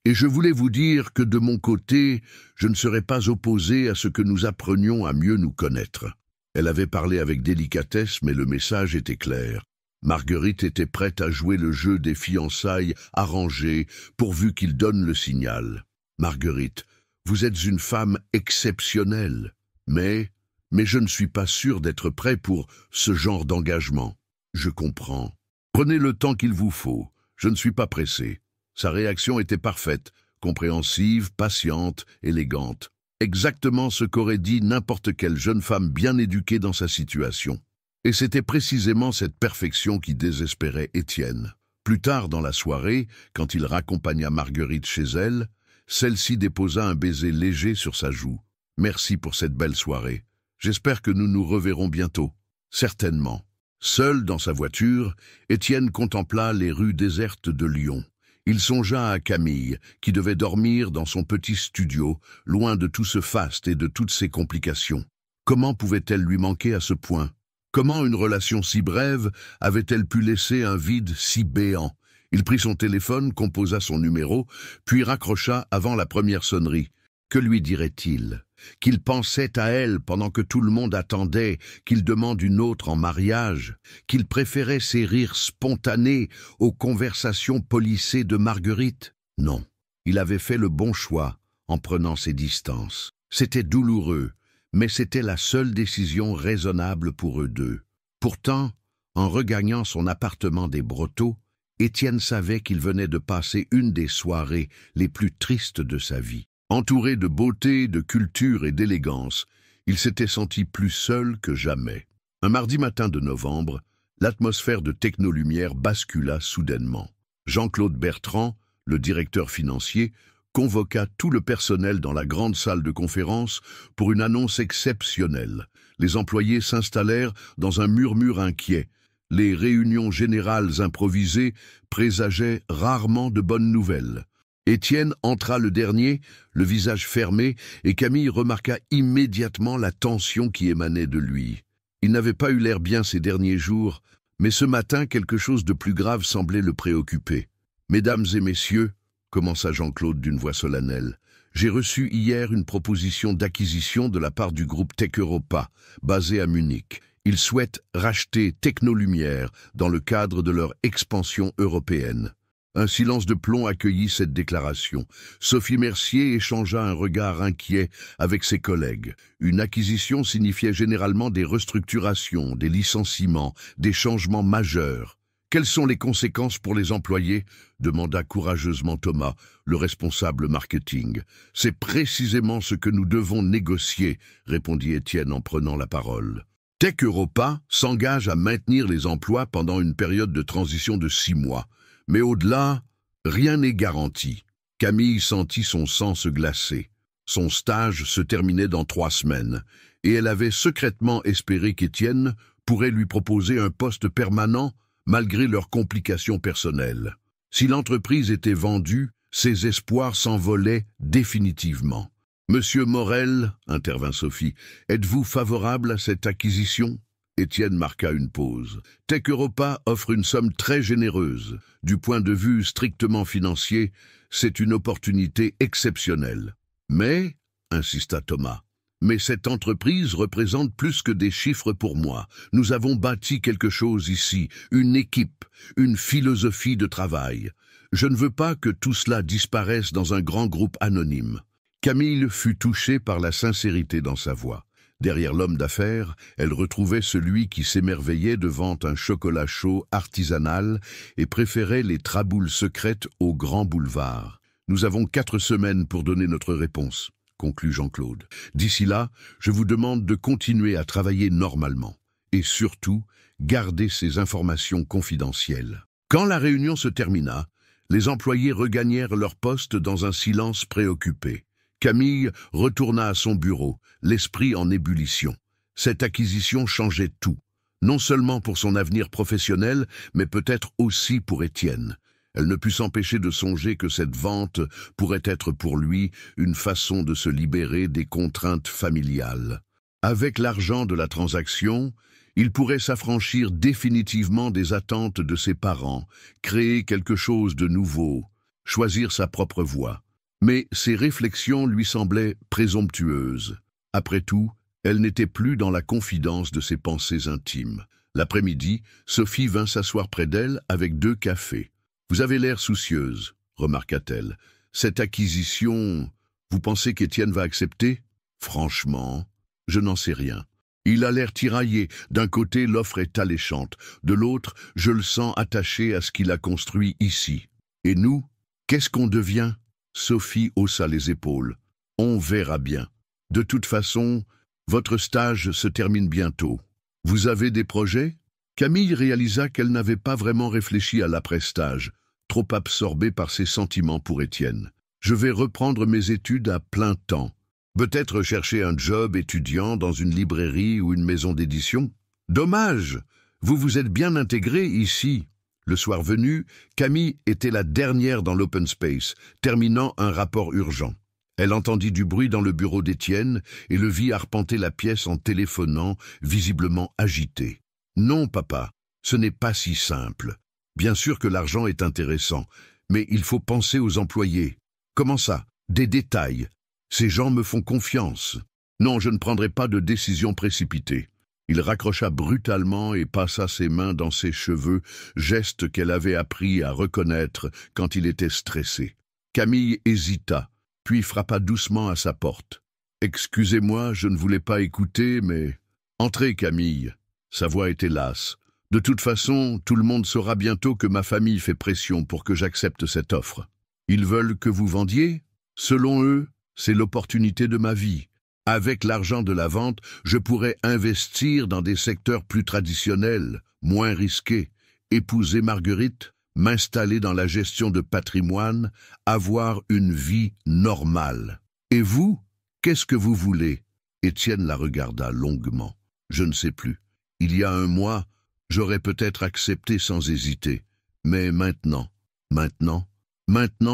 Et je voulais vous dire que de mon côté, je ne serais pas opposé à ce que nous apprenions à mieux nous connaître. Elle avait parlé avec délicatesse, mais le message était clair. Marguerite était prête à jouer le jeu des fiançailles arrangées, pourvu qu'il donne le signal. Marguerite, vous êtes une femme exceptionnelle, mais je ne suis pas sûr d'être prêt pour ce genre d'engagement. Je comprends. Prenez le temps qu'il vous faut. Je ne suis pas pressé. Sa réaction était parfaite, compréhensive, patiente, élégante. Exactement ce qu'aurait dit n'importe quelle jeune femme bien éduquée dans sa situation. Et c'était précisément cette perfection qui désespérait Étienne. Plus tard dans la soirée, quand il raccompagna Marguerite chez elle, celle-ci déposa un baiser léger sur sa joue. « Merci pour cette belle soirée. J'espère que nous nous reverrons bientôt. » Certainement. Seul dans sa voiture, Étienne contempla les rues désertes de Lyon. Il songea à Camille, qui devait dormir dans son petit studio, loin de tout ce faste et de toutes ces complications. Comment pouvait-elle lui manquer à ce point? Comment une relation si brève avait-elle pu laisser un vide si béant? Il prit son téléphone, composa son numéro, puis raccrocha avant la première sonnerie. Que lui dirait-il? Qu'il pensait à elle pendant que tout le monde attendait, qu'il demande une autre en mariage, qu'il préférait ses rires spontanés aux conversations policées de Marguerite? Non, il avait fait le bon choix en prenant ses distances. C'était douloureux, mais c'était la seule décision raisonnable pour eux deux. Pourtant, en regagnant son appartement des Brotteaux, Étienne savait qu'il venait de passer une des soirées les plus tristes de sa vie. Entouré de beauté, de culture et d'élégance, il s'était senti plus seul que jamais. Un mardi matin de novembre, l'atmosphère de Technolumière bascula soudainement. Jean-Claude Bertrand, le directeur financier, convoqua tout le personnel dans la grande salle de conférence pour une annonce exceptionnelle. Les employés s'installèrent dans un murmure inquiet. Les réunions générales improvisées présageaient rarement de bonnes nouvelles. Étienne entra le dernier, le visage fermé, et Camille remarqua immédiatement la tension qui émanait de lui. Il n'avait pas eu l'air bien ces derniers jours, mais ce matin, quelque chose de plus grave semblait le préoccuper. « Mesdames et messieurs, » commença Jean-Claude d'une voix solennelle, « j'ai reçu hier une proposition d'acquisition de la part du groupe Tech Europa, basé à Munich. Ils souhaitent racheter Technolumière dans le cadre de leur expansion européenne. » Un silence de plomb accueillit cette déclaration. Sophie Mercier échangea un regard inquiet avec ses collègues. Une acquisition signifiait généralement des restructurations, des licenciements, des changements majeurs. « Quelles sont les conséquences pour les employés ?» demanda courageusement Thomas, le responsable marketing. « C'est précisément ce que nous devons négocier, » répondit Étienne en prenant la parole. Tech Europa s'engage à maintenir les emplois pendant une période de transition de 6 mois. Mais au-delà, rien n'est garanti. Camille sentit son sang se glacer. Son stage se terminait dans 3 semaines, et elle avait secrètement espéré qu'Étienne pourrait lui proposer un poste permanent malgré leurs complications personnelles. Si l'entreprise était vendue, ses espoirs s'envolaient définitivement. « Monsieur Morel, » intervint Sophie, « êtes-vous favorable à cette acquisition ?» Étienne marqua une pause. « Tech Europa offre une somme très généreuse. Du point de vue strictement financier, c'est une opportunité exceptionnelle. »« Mais, » insista Thomas, « mais cette entreprise représente plus que des chiffres pour moi. Nous avons bâti quelque chose ici, une équipe, une philosophie de travail. Je ne veux pas que tout cela disparaisse dans un grand groupe anonyme. » Camille fut touchée par la sincérité dans sa voix. Derrière l'homme d'affaires, elle retrouvait celui qui s'émerveillait devant un chocolat chaud artisanal et préférait les traboules secrètes aux grands boulevards. « Nous avons 4 semaines pour donner notre réponse, » conclut Jean-Claude. « D'ici là, je vous demande de continuer à travailler normalement. Et surtout, garder ces informations confidentielles. » Quand la réunion se termina, les employés regagnèrent leur poste dans un silence préoccupé. Camille retourna à son bureau, l'esprit en ébullition. Cette acquisition changeait tout, non seulement pour son avenir professionnel, mais peut-être aussi pour Étienne. Elle ne put s'empêcher de songer que cette vente pourrait être pour lui une façon de se libérer des contraintes familiales. Avec l'argent de la transaction, il pourrait s'affranchir définitivement des attentes de ses parents, créer quelque chose de nouveau. choisir sa propre voie. Mais ses réflexions lui semblaient présomptueuses. Après tout, elle n'était plus dans la confidence de ses pensées intimes. L'après-midi, Sophie vint s'asseoir près d'elle avec 2 cafés. « Vous avez l'air soucieuse, » remarqua-t-elle. « Cette acquisition, vous pensez qu'Étienne va accepter ? » « Franchement, je n'en sais rien. Il a l'air tiraillé. D'un côté, l'offre est alléchante. De l'autre, je le sens attaché à ce qu'il a construit ici. Et nous, qu'est-ce qu'on devient ?» Sophie haussa les épaules. « On verra bien. De toute façon, votre stage se termine bientôt. Vous avez des projets ?» Camille réalisa qu'elle n'avait pas vraiment réfléchi à l'après-stage, trop absorbée par ses sentiments pour Étienne. « Je vais reprendre mes études à plein temps. Peut-être chercher un job étudiant dans une librairie ou une maison d'édition. Dommage, vous vous êtes bien intégré ici. » Le soir venu, Camille était la dernière dans l'open space, terminant un rapport urgent. Elle entendit du bruit dans le bureau d'Étienne et le vit arpenter la pièce en téléphonant, visiblement agité. « Non, papa, ce n'est pas si simple. Bien sûr que l'argent est intéressant, mais il faut penser aux employés. Comment ça? Des détails. Ces gens me font confiance. Non, je ne prendrai pas de décision précipitée. » Il raccrocha brutalement et passa ses mains dans ses cheveux, geste qu'elle avait appris à reconnaître quand il était stressé. Camille hésita, puis frappa doucement à sa porte. « Excusez-moi, je ne voulais pas écouter, mais... »« Entrez, Camille. » Sa voix était lasse. « De toute façon, tout le monde saura bientôt que ma famille fait pression pour que j'accepte cette offre. Ils veulent que vous vendiez? Selon eux, c'est l'opportunité de ma vie. Avec l'argent de la vente, je pourrais investir dans des secteurs plus traditionnels, moins risqués, épouser Marguerite, m'installer dans la gestion de patrimoine, avoir une vie normale. Et vous, qu'est-ce que vous voulez ?» Étienne la regarda longuement. « Je ne sais plus. Il y a un mois, j'aurais peut-être accepté sans hésiter. Mais maintenant,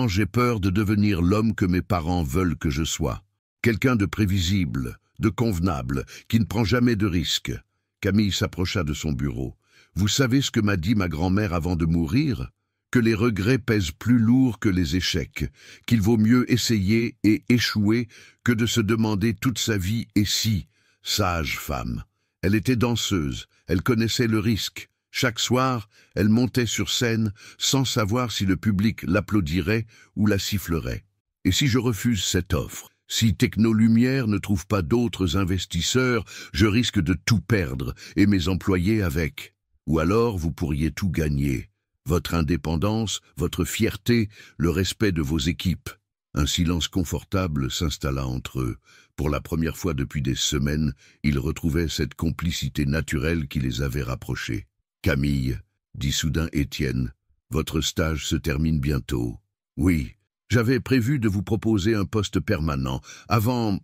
j'ai peur de devenir l'homme que mes parents veulent que je sois. Quelqu'un de prévisible, de convenable, qui ne prend jamais de risques. » Camille s'approcha de son bureau. « Vous savez ce que m'a dit ma grand-mère avant de mourir? Que les regrets pèsent plus lourd que les échecs, qu'il vaut mieux essayer et échouer que de se demander toute sa vie « et si ?» Sage femme. Elle était danseuse, elle connaissait le risque. Chaque soir, elle montait sur scène sans savoir si le public l'applaudirait ou la sifflerait. Et si je refuse cette offre? Si Technolumière ne trouve pas d'autres investisseurs, je risque de tout perdre, et mes employés avec. Ou alors vous pourriez tout gagner. Votre indépendance, votre fierté, le respect de vos équipes. » Un silence confortable s'installa entre eux. Pour la première fois depuis des semaines, ils retrouvaient cette complicité naturelle qui les avait rapprochés. « Camille, » dit soudain Étienne, « votre stage se termine bientôt. » « Oui. J'avais prévu de vous proposer un poste permanent, avant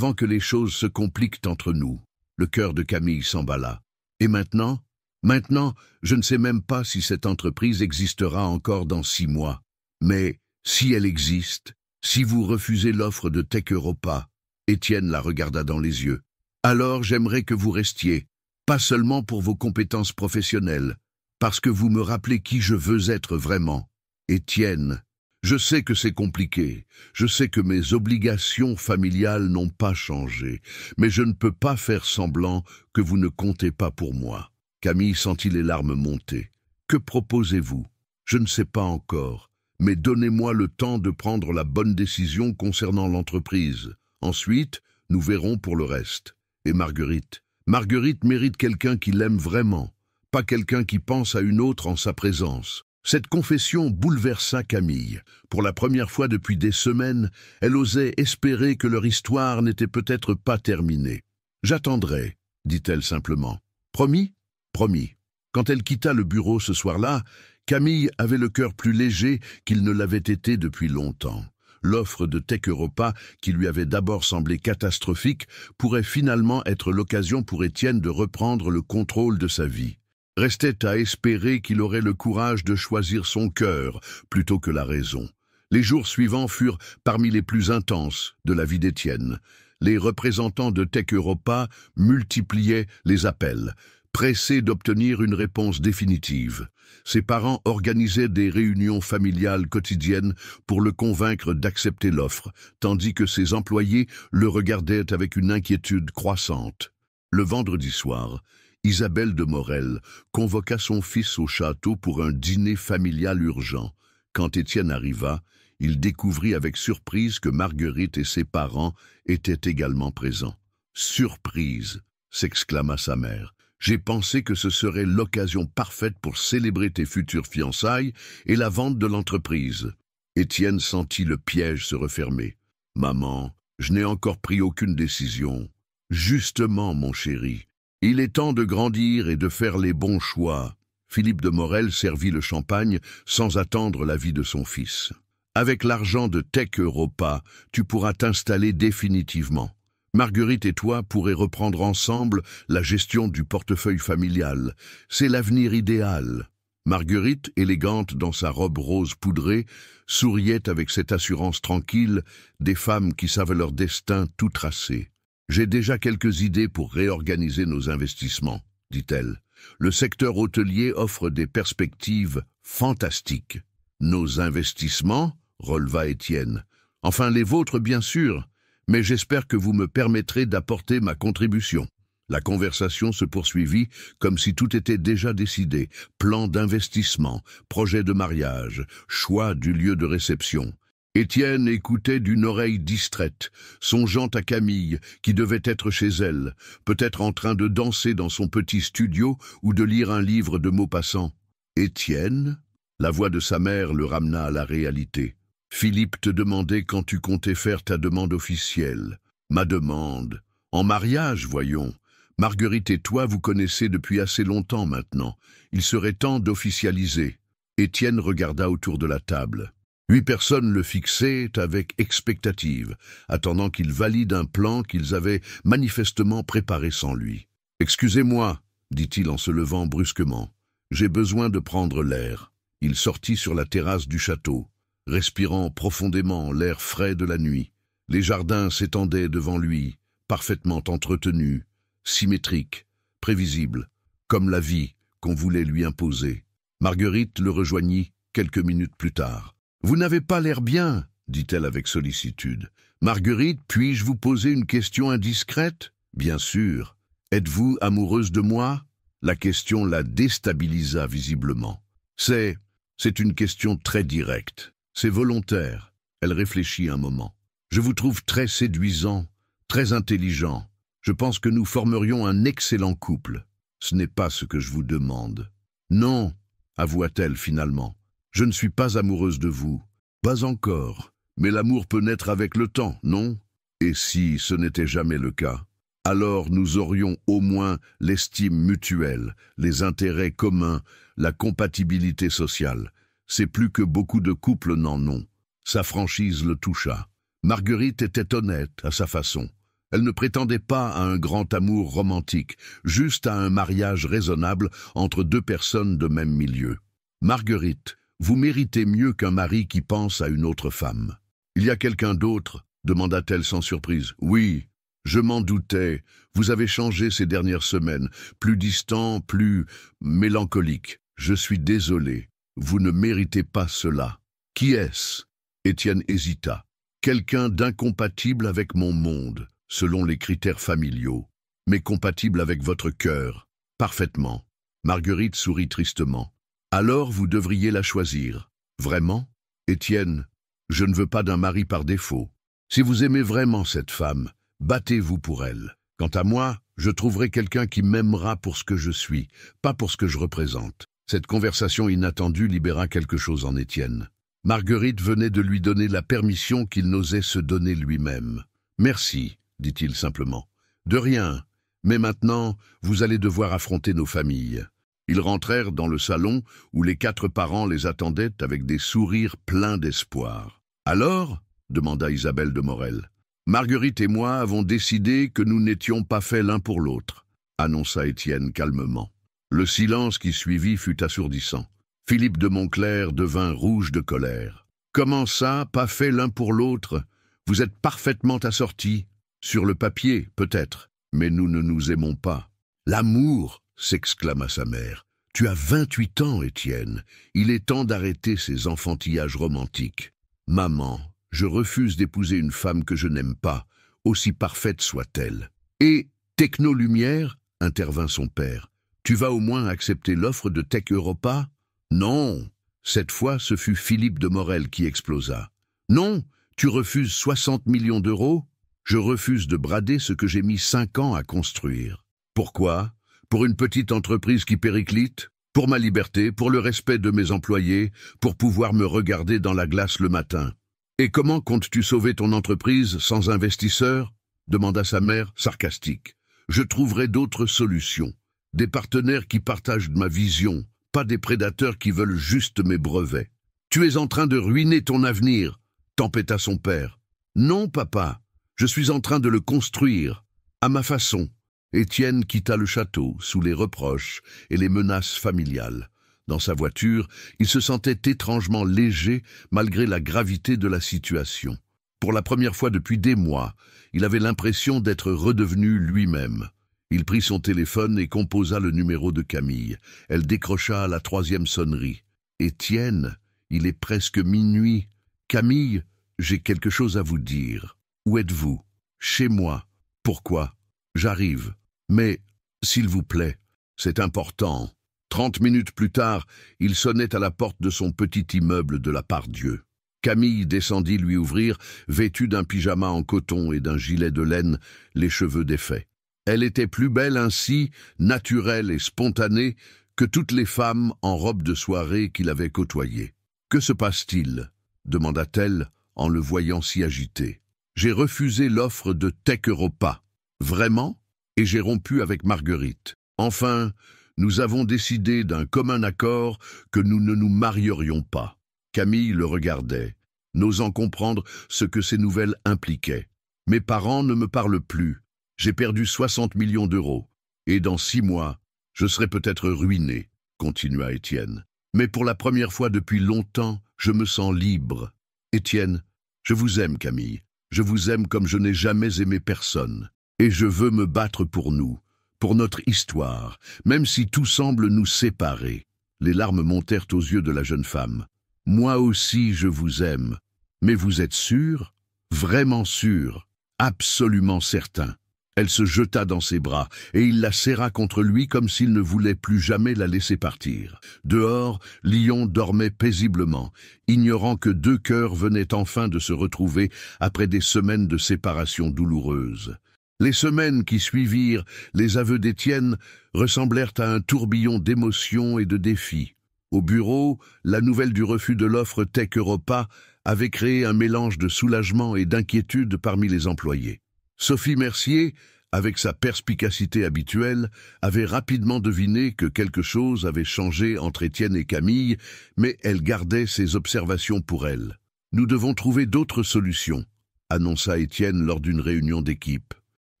que les choses se compliquent entre nous. » Le cœur de Camille s'emballa. « Et maintenant ? Maintenant, je ne sais même pas si cette entreprise existera encore dans 6 mois. Mais si elle existe, si vous refusez l'offre de Tech Europa, » Étienne la regarda dans les yeux, « alors j'aimerais que vous restiez, pas seulement pour vos compétences professionnelles, parce que vous me rappelez qui je veux être vraiment. Étienne, je sais que c'est compliqué, je sais que mes obligations familiales n'ont pas changé, mais je ne peux pas faire semblant que vous ne comptez pas pour moi. » Camille sentit les larmes monter. « Que proposez-vous? Je ne sais pas encore, mais donnez-moi le temps de prendre la bonne décision concernant l'entreprise. Ensuite, nous verrons pour le reste. Et Marguerite? Marguerite mérite quelqu'un qui l'aime vraiment, pas quelqu'un qui pense à une autre en sa présence. » Cette confession bouleversa Camille. Pour la première fois depuis des semaines, elle osait espérer que leur histoire n'était peut-être pas terminée. « J'attendrai, » dit-elle simplement. « Promis ? » Promis. Quand elle quitta le bureau ce soir-là, Camille avait le cœur plus léger qu'il ne l'avait été depuis longtemps. L'offre de Tech Europa, qui lui avait d'abord semblé catastrophique, pourrait finalement être l'occasion pour Étienne de reprendre le contrôle de sa vie. Restait à espérer qu'il aurait le courage de choisir son cœur plutôt que la raison. Les jours suivants furent parmi les plus intenses de la vie d'Étienne. Les représentants de Tech Europa multipliaient les appels. pressé d'obtenir une réponse définitive. Ses parents organisaient des réunions familiales quotidiennes pour le convaincre d'accepter l'offre, tandis que ses employés le regardaient avec une inquiétude croissante. Le vendredi soir, Isabelle de Morel convoqua son fils au château pour un dîner familial urgent. Quand Étienne arriva, il découvrit avec surprise que Marguerite et ses parents étaient également présents. « Surprise !» s'exclama sa mère. « J'ai pensé que ce serait l'occasion parfaite pour célébrer tes futures fiançailles et la vente de l'entreprise. » Étienne sentit le piège se refermer. « Maman, je n'ai encore pris aucune décision. »« Justement, mon chéri, il est temps de grandir et de faire les bons choix. » Philippe de Morel servit le champagne sans attendre l'avis de son fils. « Avec l'argent de Tech Europa, tu pourras t'installer définitivement. Marguerite et toi pourrez reprendre ensemble la gestion du portefeuille familial. C'est l'avenir idéal. » Marguerite, élégante dans sa robe rose poudrée, souriait avec cette assurance tranquille des femmes qui savent leur destin tout tracé. « J'ai déjà quelques idées pour réorganiser nos investissements, » dit-elle. « Le secteur hôtelier offre des perspectives fantastiques. »« Nos investissements ?» releva Étienne. « Enfin, les vôtres, bien sûr, mais j'espère que vous me permettrez d'apporter ma contribution. » La conversation se poursuivit comme si tout était déjà décidé. Plan d'investissement, projet de mariage, choix du lieu de réception. Étienne écoutait d'une oreille distraite, songeant à Camille, qui devait être chez elle, peut-être en train de danser dans son petit studio ou de lire un livre de Maupassant. « Étienne ?» La voix de sa mère le ramena à la réalité. « Philippe te demandait quand tu comptais faire ta demande officielle. »« Ma demande. En mariage, voyons. Marguerite et toi vous connaissez depuis assez longtemps maintenant. Il serait temps d'officialiser. » Étienne regarda autour de la table. 8 personnes le fixaient avec expectative, attendant qu'il valide un plan qu'ils avaient manifestement préparé sans lui. « Excusez-moi, » dit-il en se levant brusquement. « J'ai besoin de prendre l'air. » Il sortit sur la terrasse du château, respirant profondément l'air frais de la nuit. Les jardins s'étendaient devant lui, parfaitement entretenus, symétriques, prévisibles, comme la vie qu'on voulait lui imposer. Marguerite le rejoignit quelques minutes plus tard. « Vous n'avez pas l'air bien, » dit-elle avec sollicitude. « Marguerite, puis-je vous poser une question indiscrète ? » « Bien sûr. Êtes-vous amoureuse de moi ?» La question la déstabilisa visiblement. « C'est une question très directe. C'est volontaire. » Elle réfléchit un moment. « Je vous trouve très séduisant, très intelligent. Je pense que nous formerions un excellent couple. Ce n'est pas ce que je vous demande. »« Non, » avoua-t-elle finalement. « Je ne suis pas amoureuse de vous. Pas encore. Mais l'amour peut naître avec le temps, non ? Et si ce n'était jamais le cas ? Alors nous aurions au moins l'estime mutuelle, les intérêts communs, la compatibilité sociale. C'est plus que beaucoup de couples n'en ont. » Sa franchise le toucha. Marguerite était honnête à sa façon. Elle ne prétendait pas à un grand amour romantique, juste à un mariage raisonnable entre 2 personnes de même milieu. « Marguerite, vous méritez mieux qu'un mari qui pense à une autre femme. »« Il y a quelqu'un d'autre ?» demanda-t-elle sans surprise. « Oui, je m'en doutais. Vous avez changé ces dernières semaines, plus distant, plus mélancolique. Je suis désolé. Vous ne méritez pas cela. »« Qui est-ce » Étienne hésita. « Quelqu'un d'incompatible avec mon monde, selon les critères familiaux, mais compatible avec votre cœur. Parfaitement. » Marguerite sourit tristement. « Alors vous devriez la choisir. Vraiment ? Étienne, je ne veux pas d'un mari par défaut. Si vous aimez vraiment cette femme, battez-vous pour elle. Quant à moi, je trouverai quelqu'un qui m'aimera pour ce que je suis, pas pour ce que je représente. » Cette conversation inattendue libéra quelque chose en Étienne. Marguerite venait de lui donner la permission qu'il n'osait se donner lui-même. « Merci, » dit-il simplement. « De rien, mais maintenant, vous allez devoir affronter nos familles. » Ils rentrèrent dans le salon où les 4 parents les attendaient avec des sourires pleins d'espoir. « Alors ?» demanda Isabelle de Morel. « Marguerite et moi avons décidé que nous n'étions pas faits l'un pour l'autre, » annonça Étienne calmement. Le silence qui suivit fut assourdissant. Philippe de Montclerc devint rouge de colère. « Comment ça, pas faits l'un pour l'autre ? Vous êtes parfaitement assortis. Sur le papier, peut-être, mais nous ne nous aimons pas. »« L'amour » s'exclama sa mère. Tu as 28 ans, Étienne. Il est temps d'arrêter ces enfantillages romantiques. Maman, je refuse d'épouser une femme que je n'aime pas, aussi parfaite soit-elle. Et Technolumière, intervint son père. Tu vas au moins accepter l'offre de Tech Europa? Non. Cette fois, ce fut Philippe de Morel qui explosa. Non, tu refuses 60 millions d'euros? Je refuse de brader ce que j'ai mis 5 ans à construire. Pourquoi? Pour une petite entreprise qui périclite? Pour ma liberté, pour le respect de mes employés, pour pouvoir me regarder dans la glace le matin. Et comment comptes-tu sauver ton entreprise sans investisseurs? Demanda sa mère, sarcastique. Je trouverai d'autres solutions. Des partenaires qui partagent ma vision, pas des prédateurs qui veulent juste mes brevets. Tu es en train de ruiner ton avenir, tempêta son père. Non, papa, je suis en train de le construire, à ma façon. Étienne quitta le château sous les reproches et les menaces familiales. Dans sa voiture, il se sentait étrangement léger malgré la gravité de la situation. Pour la première fois depuis des mois, il avait l'impression d'être redevenu lui-même. Il prit son téléphone et composa le numéro de Camille. Elle décrocha à la 3e sonnerie. « Étienne, il est presque minuit. Camille, j'ai quelque chose à vous dire. Où êtes-vous? Chez moi. Pourquoi? J'arrive. Mais, s'il vous plaît, c'est important. » 30 minutes plus tard, il sonnait à la porte de son petit immeuble de la Part-Dieu. Camille descendit lui ouvrir, vêtue d'un pyjama en coton et d'un gilet de laine, les cheveux défaits. Elle était plus belle ainsi, naturelle et spontanée, que toutes les femmes en robe de soirée qu'il avait côtoyées. « Que se passe-t-il » demanda-t-elle en le voyant si agité. « J'ai refusé l'offre de Tech Europa. Vraiment? Et j'ai rompu avec Marguerite. Enfin, nous avons décidé d'un commun accord que nous ne nous marierions pas. » Camille le regardait, n'osant comprendre ce que ces nouvelles impliquaient. « Mes parents ne me parlent plus. J'ai perdu 60 millions d'euros. Et dans 6 mois, je serai peut-être ruiné, » continua Étienne. « Mais pour la première fois depuis longtemps, je me sens libre. Étienne, je vous aime, Camille. Je vous aime comme je n'ai jamais aimé personne. Et je veux me battre pour nous, pour notre histoire, même si tout semble nous séparer. » Les larmes montèrent aux yeux de la jeune femme. « Moi aussi, je vous aime. Mais vous êtes sûr? Vraiment sûr? Absolument certain. » Elle se jeta dans ses bras, et il la serra contre lui comme s'il ne voulait plus jamais la laisser partir. Dehors, Lyon dormait paisiblement, ignorant que 2 cœurs venaient enfin de se retrouver après des semaines de séparation douloureuse. Les semaines qui suivirent les aveux d'Étienne ressemblèrent à un tourbillon d'émotions et de défis. Au bureau, la nouvelle du refus de l'offre Tech Europa avait créé un mélange de soulagement et d'inquiétude parmi les employés. Sophie Mercier, avec sa perspicacité habituelle, avait rapidement deviné que quelque chose avait changé entre Étienne et Camille, mais elle gardait ses observations pour elle. « Nous devons trouver d'autres solutions », annonça Étienne lors d'une réunion d'équipe. «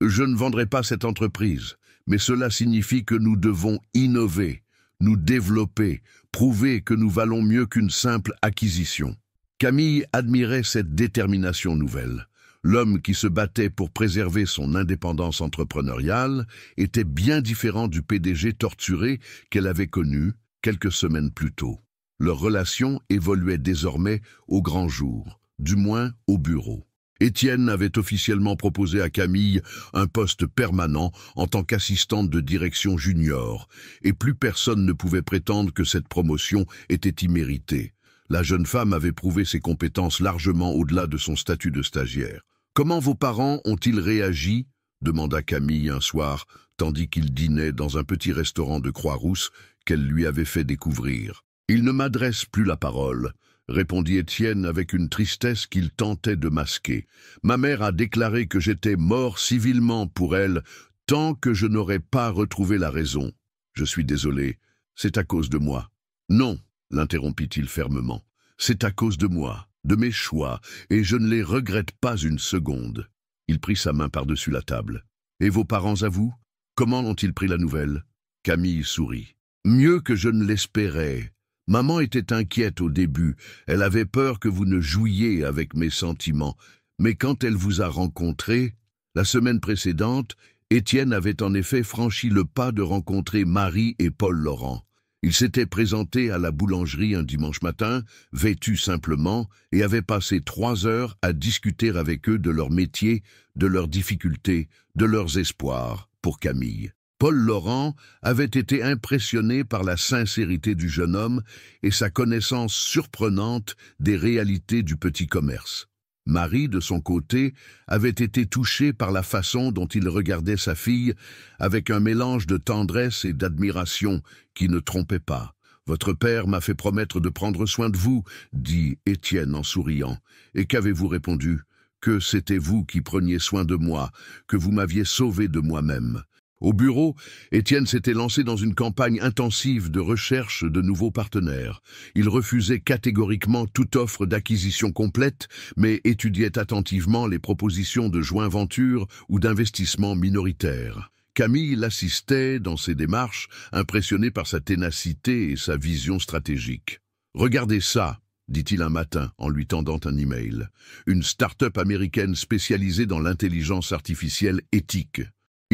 Je ne vendrai pas cette entreprise, mais cela signifie que nous devons innover, nous développer, prouver que nous valons mieux qu'une simple acquisition. » Camille admirait cette détermination nouvelle. L'homme qui se battait pour préserver son indépendance entrepreneuriale était bien différent du PDG torturé qu'elle avait connu quelques semaines plus tôt. Leur relation évoluait désormais au grand jour, du moins au bureau. Étienne avait officiellement proposé à Camille un poste permanent en tant qu'assistante de direction junior, et plus personne ne pouvait prétendre que cette promotion était imméritée. La jeune femme avait prouvé ses compétences largement au-delà de son statut de stagiaire. « Comment vos parents ont-ils réagi ?» demanda Camille un soir, tandis qu'il dînait dans un petit restaurant de Croix-Rousse qu'elle lui avait fait découvrir. « Ils ne m'adressent plus la parole, » répondit Étienne avec une tristesse qu'il tentait de masquer. « Ma mère a déclaré que j'étais mort civilement pour elle tant que je n'aurais pas retrouvé la raison. Je suis désolé, c'est à cause de moi. »« Non, » l'interrompit-il fermement, « c'est à cause de moi, de mes choix, et je ne les regrette pas une seconde. » Il prit sa main par-dessus la table. « Et vos parents à vous? Comment ont-ils pris la nouvelle ?» Camille sourit. « Mieux que je ne l'espérais. Maman était inquiète au début. Elle avait peur que vous ne jouiez avec mes sentiments. Mais quand elle vous a rencontré, la semaine précédente, Étienne avait en effet franchi le pas de rencontrer Marie et Paul Laurent. Il s'était présenté à la boulangerie un dimanche matin, vêtu simplement, et avait passé 3 heures à discuter avec eux de leur métier, de leurs difficultés, de leurs espoirs, pour Camille. Paul Laurent avait été impressionné par la sincérité du jeune homme et sa connaissance surprenante des réalités du petit commerce. Marie, de son côté, avait été touchée par la façon dont il regardait sa fille, avec un mélange de tendresse et d'admiration qui ne trompait pas. « Votre père m'a fait promettre de prendre soin de vous, » dit Étienne en souriant. « Et qu'avez-vous répondu ? Que c'était vous qui preniez soin de moi, que vous m'aviez sauvé de moi-même. » Au bureau, Étienne s'était lancé dans une campagne intensive de recherche de nouveaux partenaires. Il refusait catégoriquement toute offre d'acquisition complète, mais étudiait attentivement les propositions de joint-venture ou d'investissement minoritaire. Camille l'assistait dans ses démarches, impressionné par sa ténacité et sa vision stratégique. « Regardez ça !» dit-il un matin en lui tendant un email. « Une start-up américaine spécialisée dans l'intelligence artificielle éthique.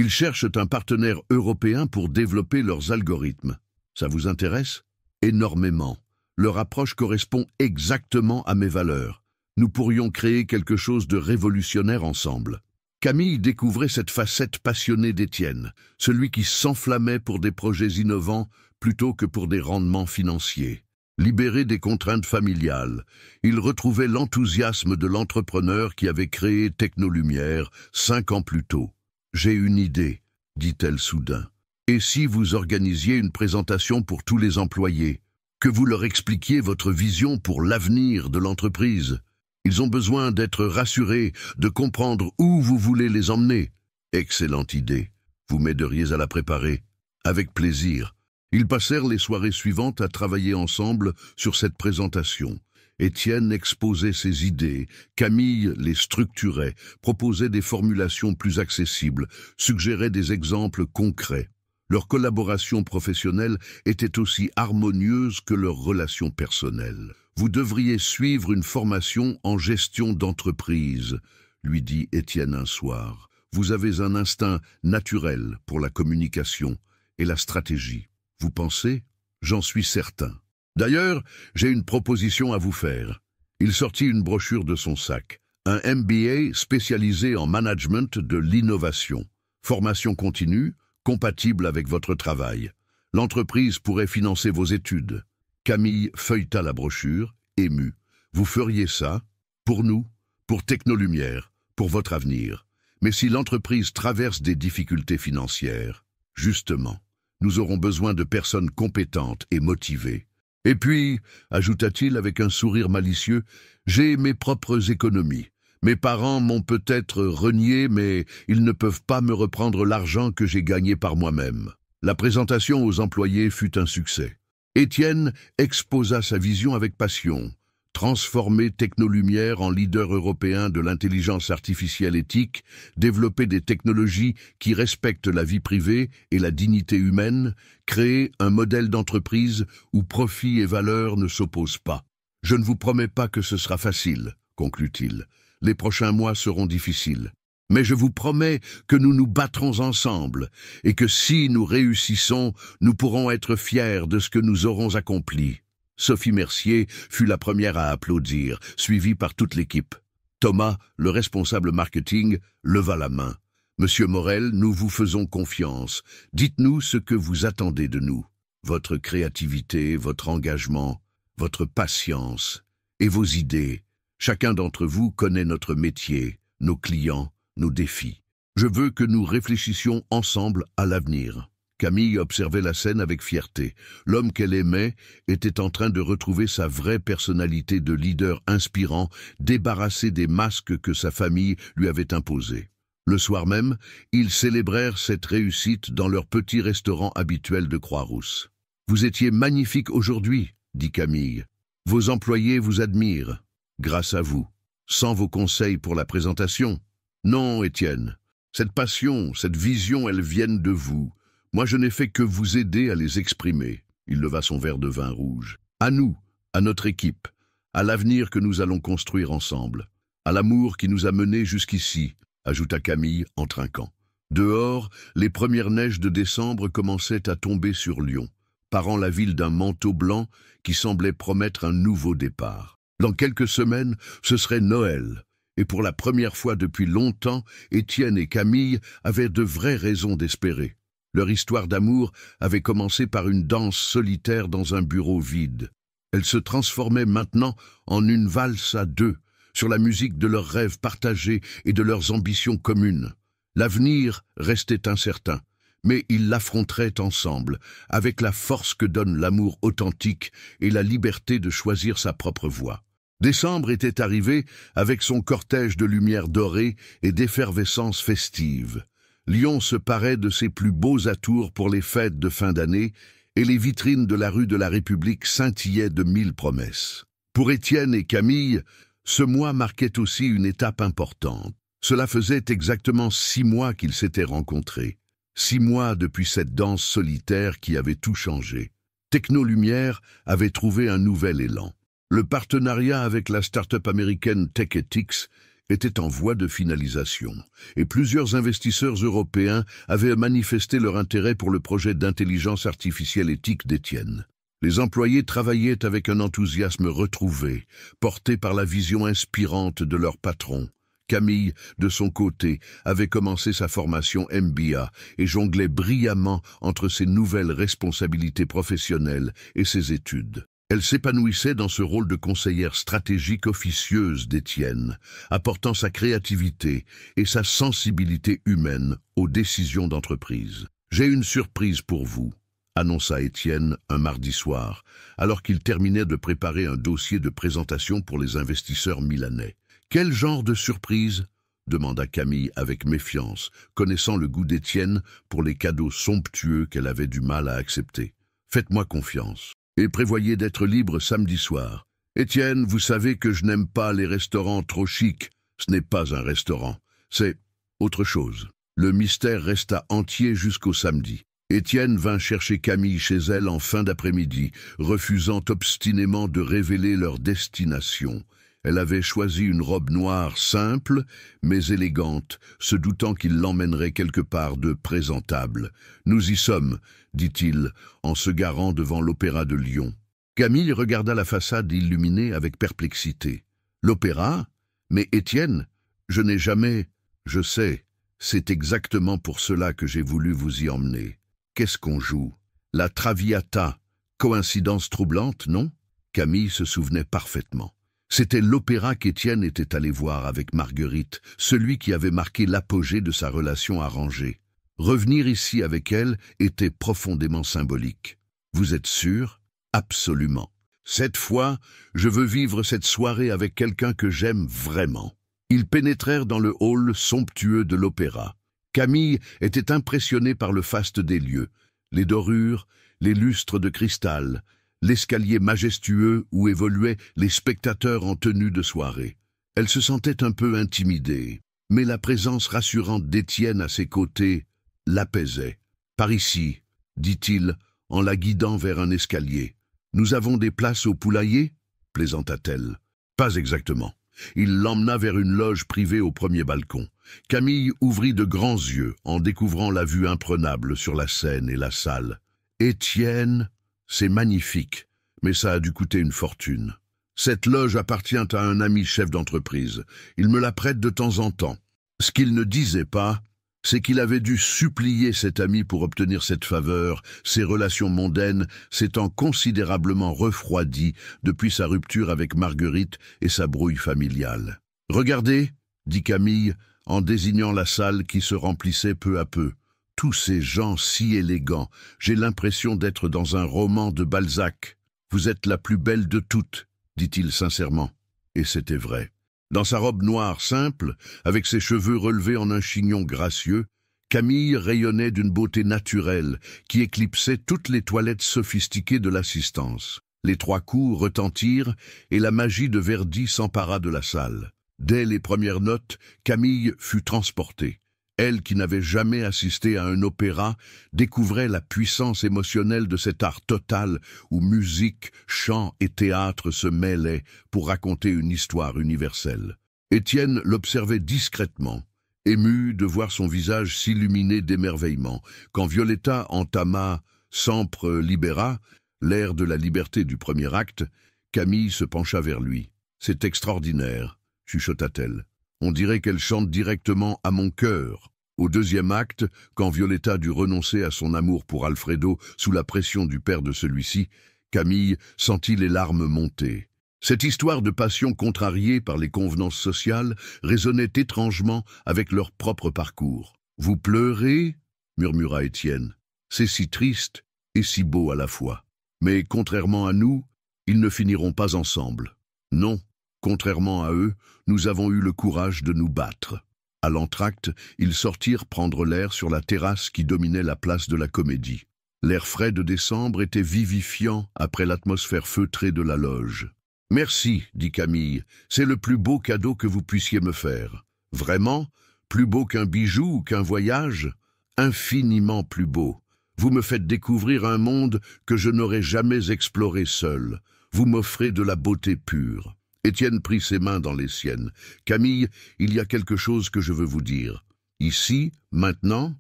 Ils cherchent un partenaire européen pour développer leurs algorithmes. Ça vous intéresse ? Énormément. Leur approche correspond exactement à mes valeurs. Nous pourrions créer quelque chose de révolutionnaire ensemble. » Camille découvrait cette facette passionnée d'Étienne, celui qui s'enflammait pour des projets innovants plutôt que pour des rendements financiers. Libéré des contraintes familiales, il retrouvait l'enthousiasme de l'entrepreneur qui avait créé Technolumière 5 ans plus tôt. « J'ai une idée, » dit-elle soudain. « Et si vous organisiez une présentation pour tous les employés, que vous leur expliquiez votre vision pour l'avenir de l'entreprise ? Ils ont besoin d'être rassurés, de comprendre où vous voulez les emmener. » « Excellente idée. Vous m'aideriez à la préparer. » « Avec plaisir. » Ils passèrent les soirées suivantes à travailler ensemble sur cette présentation. Étienne exposait ses idées, Camille les structurait, proposait des formulations plus accessibles, suggérait des exemples concrets. Leur collaboration professionnelle était aussi harmonieuse que leur relation personnelle. « Vous devriez suivre une formation en gestion d'entreprise, » lui dit Étienne un soir. « Vous avez un instinct naturel pour la communication et la stratégie. Vous pensez ? J'en suis certain. D'ailleurs, j'ai une proposition à vous faire. » Il sortit une brochure de son sac. Un MBA spécialisé en management de l'innovation. Formation continue, compatible avec votre travail. L'entreprise pourrait financer vos études. Camille feuilleta la brochure, émue. « Vous feriez ça ? Pour nous ? Pour Technolumière ? Pour votre avenir ? Mais si l'entreprise traverse des difficultés financières, justement, nous aurons besoin de personnes compétentes et motivées. Et puis, ajouta-t-il avec un sourire malicieux, j'ai mes propres économies. Mes parents m'ont peut-être renié, mais ils ne peuvent pas me reprendre l'argent que j'ai gagné par moi-même. » La présentation aux employés fut un succès. Étienne exposa sa vision avec passion. Transformer Technolumière en leader européen de l'intelligence artificielle éthique, développer des technologies qui respectent la vie privée et la dignité humaine, créer un modèle d'entreprise où profit et valeur ne s'opposent pas. « Je ne vous promets pas que ce sera facile, » conclut-il. « Les prochains mois seront difficiles. Mais je vous promets que nous nous battrons ensemble et que si nous réussissons, nous pourrons être fiers de ce que nous aurons accompli. » Sophie Mercier fut la première à applaudir, suivie par toute l'équipe. Thomas, le responsable marketing, leva la main. « Monsieur Morel, nous vous faisons confiance. Dites-nous ce que vous attendez de nous. Votre créativité, votre engagement, votre patience et vos idées. Chacun d'entre vous connaît notre métier, nos clients, nos défis. Je veux que nous réfléchissions ensemble à l'avenir. » Camille observait la scène avec fierté. L'homme qu'elle aimait était en train de retrouver sa vraie personnalité de leader inspirant, débarrassé des masques que sa famille lui avait imposés. Le soir même, ils célébrèrent cette réussite dans leur petit restaurant habituel de Croix-Rousse. « Vous étiez magnifique aujourd'hui, » dit Camille. « Vos employés vous admirent, grâce à vous. Sans vos conseils pour la présentation. Non, Étienne, cette passion, cette vision, elles viennent de vous. Moi, je n'ai fait que vous aider à les exprimer. » Il leva son verre de vin rouge. « À nous, à notre équipe, à l'avenir que nous allons construire ensemble, à l'amour qui nous a menés jusqu'ici, » ajouta Camille en trinquant. Dehors, les premières neiges de décembre commençaient à tomber sur Lyon, parant la ville d'un manteau blanc qui semblait promettre un nouveau départ. Dans quelques semaines, ce serait Noël, et pour la première fois depuis longtemps, Étienne et Camille avaient de vraies raisons d'espérer. Leur histoire d'amour avait commencé par une danse solitaire dans un bureau vide. Elle se transformait maintenant en une valse à deux, sur la musique de leurs rêves partagés et de leurs ambitions communes. L'avenir restait incertain, mais ils l'affronteraient ensemble, avec la force que donne l'amour authentique et la liberté de choisir sa propre voie. Décembre était arrivé avec son cortège de lumière dorée et d'effervescence festive. Lyon se parait de ses plus beaux atours pour les fêtes de fin d'année, et les vitrines de la rue de la République scintillaient de 1000 promesses. Pour Étienne et Camille, ce mois marquait aussi une étape importante. Cela faisait exactement 6 mois qu'ils s'étaient rencontrés. 6 mois depuis cette danse solitaire qui avait tout changé. Technolumière avait trouvé un nouvel élan. Le partenariat avec la start-up américaine TechEthics était en voie de finalisation, et plusieurs investisseurs européens avaient manifesté leur intérêt pour le projet d'intelligence artificielle éthique d'Étienne. Les employés travaillaient avec un enthousiasme retrouvé, porté par la vision inspirante de leur patron. Camille, de son côté, avait commencé sa formation MBA et jonglait brillamment entre ses nouvelles responsabilités professionnelles et ses études. Elle s'épanouissait dans ce rôle de conseillère stratégique officieuse d'Étienne, apportant sa créativité et sa sensibilité humaine aux décisions d'entreprise. « J'ai une surprise pour vous », annonça Étienne un mardi soir, alors qu'il terminait de préparer un dossier de présentation pour les investisseurs milanais. « Quel genre de surprise ?» demanda Camille avec méfiance, connaissant le goût d'Étienne pour les cadeaux somptueux qu'elle avait du mal à accepter. « Faites-moi confiance. Et prévoyez d'être libre samedi soir. Étienne, vous savez que je n'aime pas les restaurants trop chics. Ce n'est pas un restaurant, c'est autre chose. » Le mystère resta entier jusqu'au samedi. Étienne vint chercher Camille chez elle en fin d'après-midi, refusant obstinément de révéler leur destination. Elle avait choisi une robe noire simple, mais élégante, se doutant qu'il l'emmènerait quelque part de présentable. « Nous y sommes », dit-il, en se garant devant l'Opéra de Lyon. Camille regarda la façade illuminée avec perplexité. « L'Opéra ? Mais Étienne, je n'ai jamais... »« Je sais, c'est exactement pour cela que j'ai voulu vous y emmener. Qu'est-ce qu'on joue ? La Traviata. Coïncidence troublante, non ?» Camille se souvenait parfaitement. C'était l'opéra qu'Étienne était allé voir avec Marguerite, celui qui avait marqué l'apogée de sa relation arrangée. Revenir ici avec elle était profondément symbolique. « Vous êtes sûr ? » ?»« Absolument. Cette fois, je veux vivre cette soirée avec quelqu'un que j'aime vraiment. » Ils pénétrèrent dans le hall somptueux de l'opéra. Camille était impressionnée par le faste des lieux, les dorures, les lustres de cristal, l'escalier majestueux où évoluaient les spectateurs en tenue de soirée. Elle se sentait un peu intimidée, mais la présence rassurante d'Étienne à ses côtés l'apaisait. « Par ici, » dit-il, en la guidant vers un escalier. « Nous avons des places au poulailler ?» plaisanta-t-elle. « Pas exactement. » Il l'emmena vers une loge privée au premier balcon. Camille ouvrit de grands yeux en découvrant la vue imprenable sur la scène et la salle. « Étienne, c'est magnifique, mais ça a dû coûter une fortune. Cette loge appartient à un ami chef d'entreprise. Il me la prête de temps en temps. Ce qu'il ne disait pas, c'est qu'il avait dû supplier cet ami pour obtenir cette faveur, ses relations mondaines s'étant considérablement refroidies depuis sa rupture avec Marguerite et sa brouille familiale. « Regardez, » dit Camille, en désignant la salle qui se remplissait peu à peu. « Tous ces gens si élégants, j'ai l'impression d'être dans un roman de Balzac. Vous êtes la plus belle de toutes, » dit-il sincèrement. Et c'était vrai. Dans sa robe noire simple, avec ses cheveux relevés en un chignon gracieux, Camille rayonnait d'une beauté naturelle qui éclipsait toutes les toilettes sophistiquées de l'assistance. Les 3 coups retentirent et la magie de Verdi s'empara de la salle. Dès les premières notes, Camille fut transportée. Elle, qui n'avait jamais assisté à un opéra, découvrait la puissance émotionnelle de cet art total où musique, chant et théâtre se mêlaient pour raconter une histoire universelle. Étienne l'observait discrètement, ému de voir son visage s'illuminer d'émerveillement, quand Violetta entama « Sempre libera », l'air de la liberté du premier acte, Camille se pencha vers lui. « C'est extraordinaire », chuchota-t-elle. « On dirait qu'elle chante directement à mon cœur. » Au deuxième acte, quand Violetta dut renoncer à son amour pour Alfredo sous la pression du père de celui-ci, Camille sentit les larmes monter. Cette histoire de passion contrariée par les convenances sociales résonnait étrangement avec leur propre parcours. « Vous pleurez ?» murmura Étienne. « C'est si triste et si beau à la fois. Mais contrairement à nous, ils ne finiront pas ensemble. Non, contrairement à eux, nous avons eu le courage de nous battre. » À l'entracte, ils sortirent prendre l'air sur la terrasse qui dominait la place de la Comédie. L'air frais de décembre était vivifiant après l'atmosphère feutrée de la loge. « Merci, dit Camille, c'est le plus beau cadeau que vous puissiez me faire. Vraiment? Plus beau qu'un bijou ou qu'un voyage? Infiniment plus beau. Vous me faites découvrir un monde que je n'aurais jamais exploré seul. Vous m'offrez de la beauté pure. » Étienne prit ses mains dans les siennes. « Camille, il y a quelque chose que je veux vous dire. Ici, maintenant,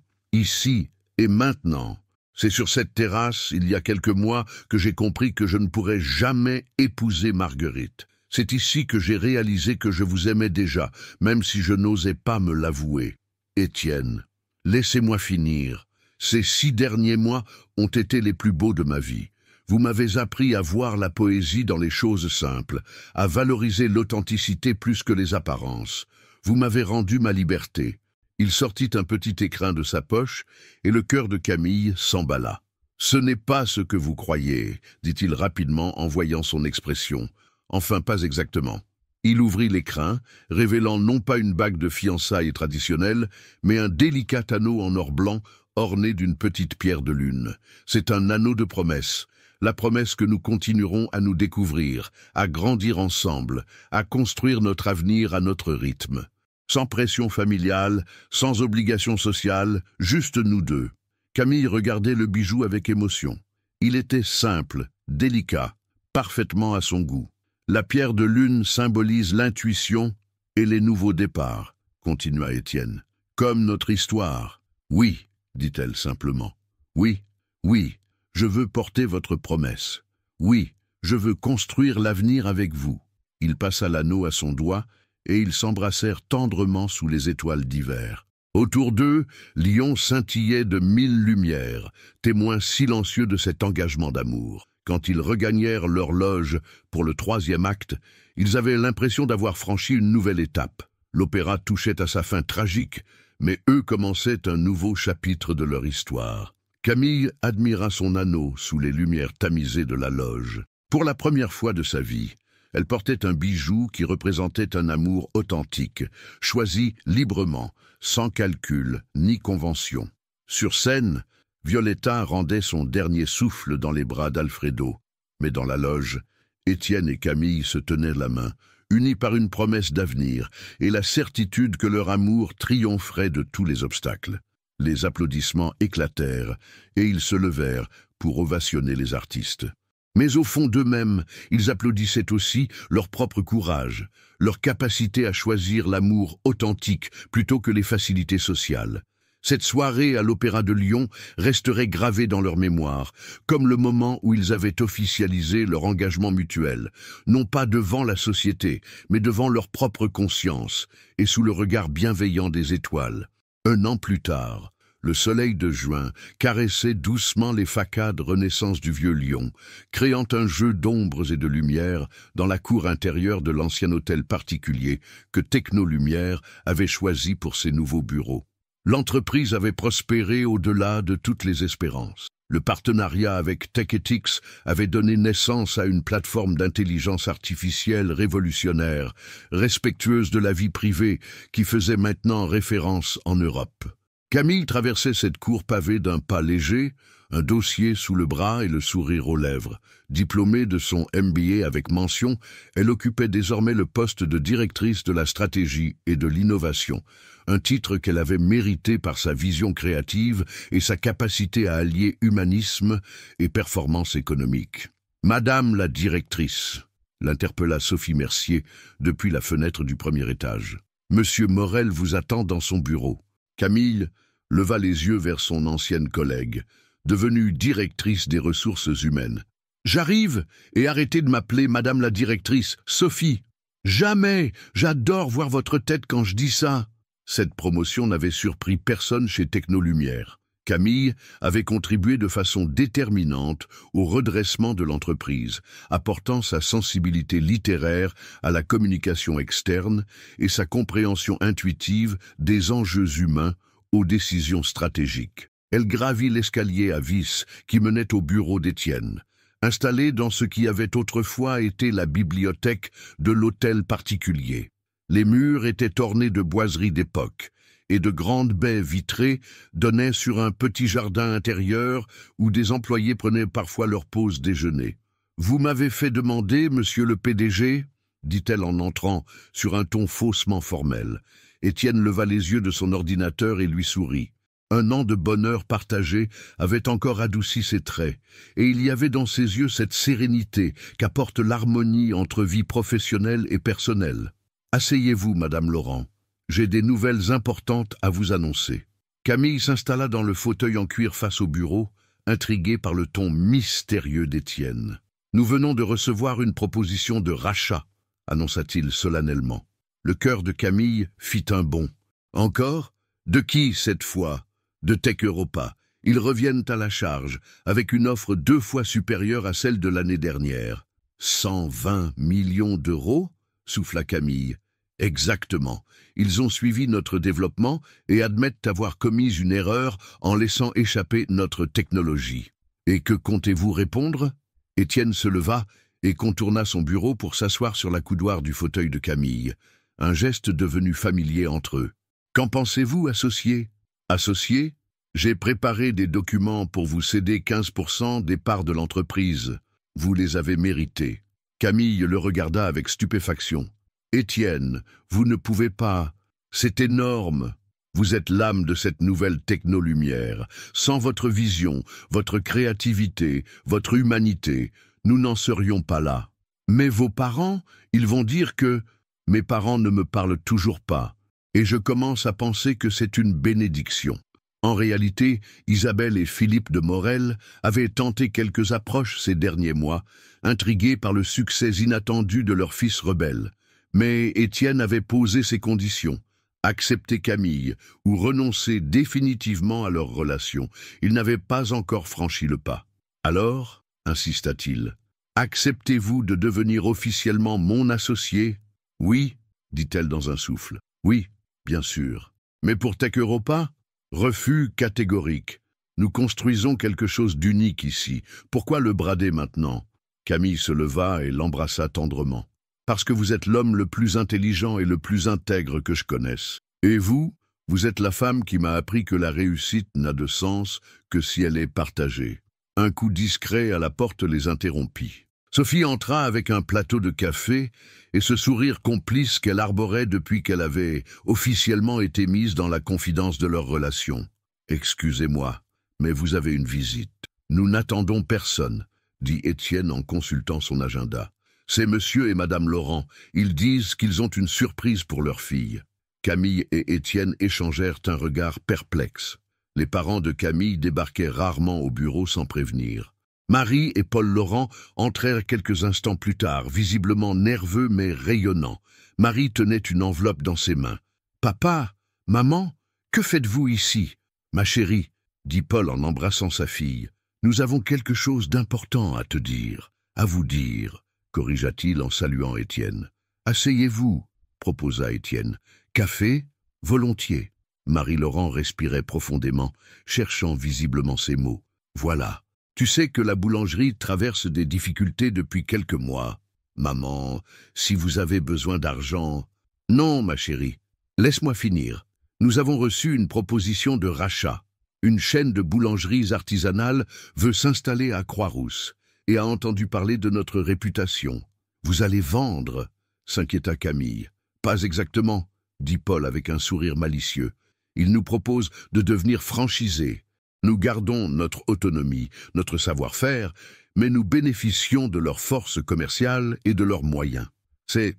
ici et maintenant. C'est sur cette terrasse, il y a quelques mois, que j'ai compris que je ne pourrais jamais épouser Marguerite. C'est ici que j'ai réalisé que je vous aimais déjà, même si je n'osais pas me l'avouer. Étienne, laissez-moi finir. Ces 6 derniers mois ont été les plus beaux de ma vie. Vous m'avez appris à voir la poésie dans les choses simples, à valoriser l'authenticité plus que les apparences. Vous m'avez rendu ma liberté. » Il sortit un petit écrin de sa poche et le cœur de Camille s'emballa. « Ce n'est pas ce que vous croyez, » dit-il rapidement en voyant son expression. Enfin, pas exactement. Il ouvrit l'écrin, révélant non pas une bague de fiançailles traditionnelle, mais un délicat anneau en or blanc orné d'une petite pierre de lune. C'est un anneau de promesse. La promesse que nous continuerons à nous découvrir, à grandir ensemble, à construire notre avenir à notre rythme. Sans pression familiale, sans obligation sociale, juste nous deux. Camille regardait le bijou avec émotion. Il était simple, délicat, parfaitement à son goût. La pierre de lune symbolise l'intuition et les nouveaux départs, continua Étienne. Comme notre histoire. Oui, dit-elle simplement. Oui, oui. Je veux porter votre promesse. Oui, je veux construire l'avenir avec vous. » Il passa l'anneau à son doigt et ils s'embrassèrent tendrement sous les étoiles d'hiver. Autour d'eux, Lyon scintillait de 1000 lumières, témoins silencieux de cet engagement d'amour. Quand ils regagnèrent leur loge pour le 3e acte, ils avaient l'impression d'avoir franchi une nouvelle étape. L'opéra touchait à sa fin tragique, mais eux commençaient un nouveau chapitre de leur histoire. Camille admira son anneau sous les lumières tamisées de la loge. Pour la première fois de sa vie, elle portait un bijou qui représentait un amour authentique, choisi librement, sans calcul ni convention. Sur scène, Violetta rendait son dernier souffle dans les bras d'Alfredo. Mais dans la loge, Étienne et Camille se tenaient la main, unis par une promesse d'avenir et la certitude que leur amour triompherait de tous les obstacles. Les applaudissements éclatèrent et ils se levèrent pour ovationner les artistes. Mais au fond d'eux-mêmes, ils applaudissaient aussi leur propre courage, leur capacité à choisir l'amour authentique plutôt que les facilités sociales. Cette soirée à l'Opéra de Lyon resterait gravée dans leur mémoire, comme le moment où ils avaient officialisé leur engagement mutuel, non pas devant la société, mais devant leur propre conscience et sous le regard bienveillant des étoiles. 1 an plus tard, le soleil de juin caressait doucement les facades renaissances du vieux Lyon, créant un jeu d'ombres et de lumière dans la cour intérieure de l'ancien hôtel particulier que Technolumière avait choisi pour ses nouveaux bureaux. L'entreprise avait prospéré au-delà de toutes les espérances. Le partenariat avec TechEthics avait donné naissance à une plateforme d'intelligence artificielle révolutionnaire, respectueuse de la vie privée, qui faisait maintenant référence en Europe. Camille traversait cette cour pavée d'un pas léger, un dossier sous le bras et le sourire aux lèvres. Diplômée de son MBA avec mention, elle occupait désormais le poste de directrice de la stratégie et de l'innovation, un titre qu'elle avait mérité par sa vision créative et sa capacité à allier humanisme et performance économique. « Madame la directrice », l'interpella Sophie Mercier depuis la fenêtre du premier étage. Monsieur Morel vous attend dans son bureau. » Camille leva les yeux vers son ancienne collègue, devenue directrice des ressources humaines. « J'arrive, et arrêtez de m'appeler Madame la directrice, Sophie. Jamais, j'adore voir votre tête quand je dis ça. » Cette promotion n'avait surpris personne chez Technolumière. Camille avait contribué de façon déterminante au redressement de l'entreprise, apportant sa sensibilité littéraire à la communication externe et sa compréhension intuitive des enjeux humains aux décisions stratégiques. Elle gravit l'escalier à vis qui menait au bureau d'Étienne, installé dans ce qui avait autrefois été la bibliothèque de l'hôtel particulier. Les murs étaient ornés de boiseries d'époque, et de grandes baies vitrées donnaient sur un petit jardin intérieur où des employés prenaient parfois leur pause déjeuner. « Vous m'avez fait demander, monsieur le PDG ?» dit-elle en entrant sur un ton faussement formel. Étienne leva les yeux de son ordinateur et lui sourit. Un an de bonheur partagé avait encore adouci ses traits, et il y avait dans ses yeux cette sérénité qu'apporte l'harmonie entre vie professionnelle et personnelle. « Asseyez-vous, Madame Laurent. J'ai des nouvelles importantes à vous annoncer. » Camille s'installa dans le fauteuil en cuir face au bureau, intriguée par le ton mystérieux d'Étienne. « Nous venons de recevoir une proposition de rachat, » annonça-t-il solennellement. Le cœur de Camille fit un bond. « Encore? De qui cette fois? » « De Tech Europa. Ils reviennent à la charge, avec une offre 2 fois supérieure à celle de l'année dernière. »« 120 millions d'euros » souffla Camille. « Exactement. Ils ont suivi notre développement et admettent avoir commis une erreur en laissant échapper notre technologie. Et que comptez-vous répondre ?» Étienne se leva et contourna son bureau pour s'asseoir sur la coudoir du fauteuil de Camille, un geste devenu familier entre eux. « Qu'en pensez-vous, associé ?»« Associé ? J'ai préparé des documents pour vous céder 15% des parts de l'entreprise. Vous les avez mérités. » Camille le regarda avec stupéfaction. « Étienne, vous ne pouvez pas. C'est énorme. Vous êtes l'âme de cette nouvelle technolumière. Sans votre vision, votre créativité, votre humanité, nous n'en serions pas là. Mais vos parents, ils vont dire que... » Mes parents ne me parlent toujours pas, et je commence à penser que c'est une bénédiction. En réalité, Isabelle et Philippe de Morel avaient tenté quelques approches ces derniers mois, intrigués par le succès inattendu de leur fils rebelle. Mais Étienne avait posé ses conditions, accepter Camille ou renoncer définitivement à leur relation. Il n'avait pas encore franchi le pas. « Alors, insista-t-il, acceptez-vous de devenir officiellement mon associé ?»« Oui, » dit-elle dans un souffle. « Oui, bien sûr. Mais pour Tech Europa ? Refus catégorique. Nous construisons quelque chose d'unique ici. Pourquoi le brader maintenant ?» Camille se leva et l'embrassa tendrement. « Parce que vous êtes l'homme le plus intelligent et le plus intègre que je connaisse. Et vous, vous êtes la femme qui m'a appris que la réussite n'a de sens que si elle est partagée. » Un coup discret à la porte les interrompit. Sophie entra avec un plateau de café et ce sourire complice qu'elle arborait depuis qu'elle avait officiellement été mise dans la confidence de leur relation. « Excusez-moi, mais vous avez une visite. »« Nous n'attendons personne, » dit Étienne en consultant son agenda. « C'est monsieur et madame Laurent. Ils disent qu'ils ont une surprise pour leur fille. » Camille et Étienne échangèrent un regard perplexe. Les parents de Camille débarquaient rarement au bureau sans prévenir. Marie et Paul Laurent entrèrent quelques instants plus tard, visiblement nerveux mais rayonnants. Marie tenait une enveloppe dans ses mains. « Papa, maman, que faites-vous ici ?»« Ma chérie, » dit Paul en embrassant sa fille, « nous avons quelque chose d'important à te dire, à vous dire, » corrigea-t-il en saluant Étienne. « Asseyez-vous, » proposa Étienne. « Café ? Volontiers. » Marie-Laurent respirait profondément, cherchant visiblement ses mots. « Voilà. Tu sais que la boulangerie traverse des difficultés depuis quelques mois. Maman, si vous avez besoin d'argent... » « Non, ma chérie. Laisse-moi finir. Nous avons reçu une proposition de rachat. Une chaîne de boulangeries artisanales veut s'installer à Croix-Rousse et a entendu parler de notre réputation. Vous allez vendre, s'inquiéta Camille. Pas exactement, dit Paul avec un sourire malicieux. Ils nous proposent de devenir franchisés. Nous gardons notre autonomie, notre savoir-faire, mais nous bénéficions de leur force commerciale et de leurs moyens. C'est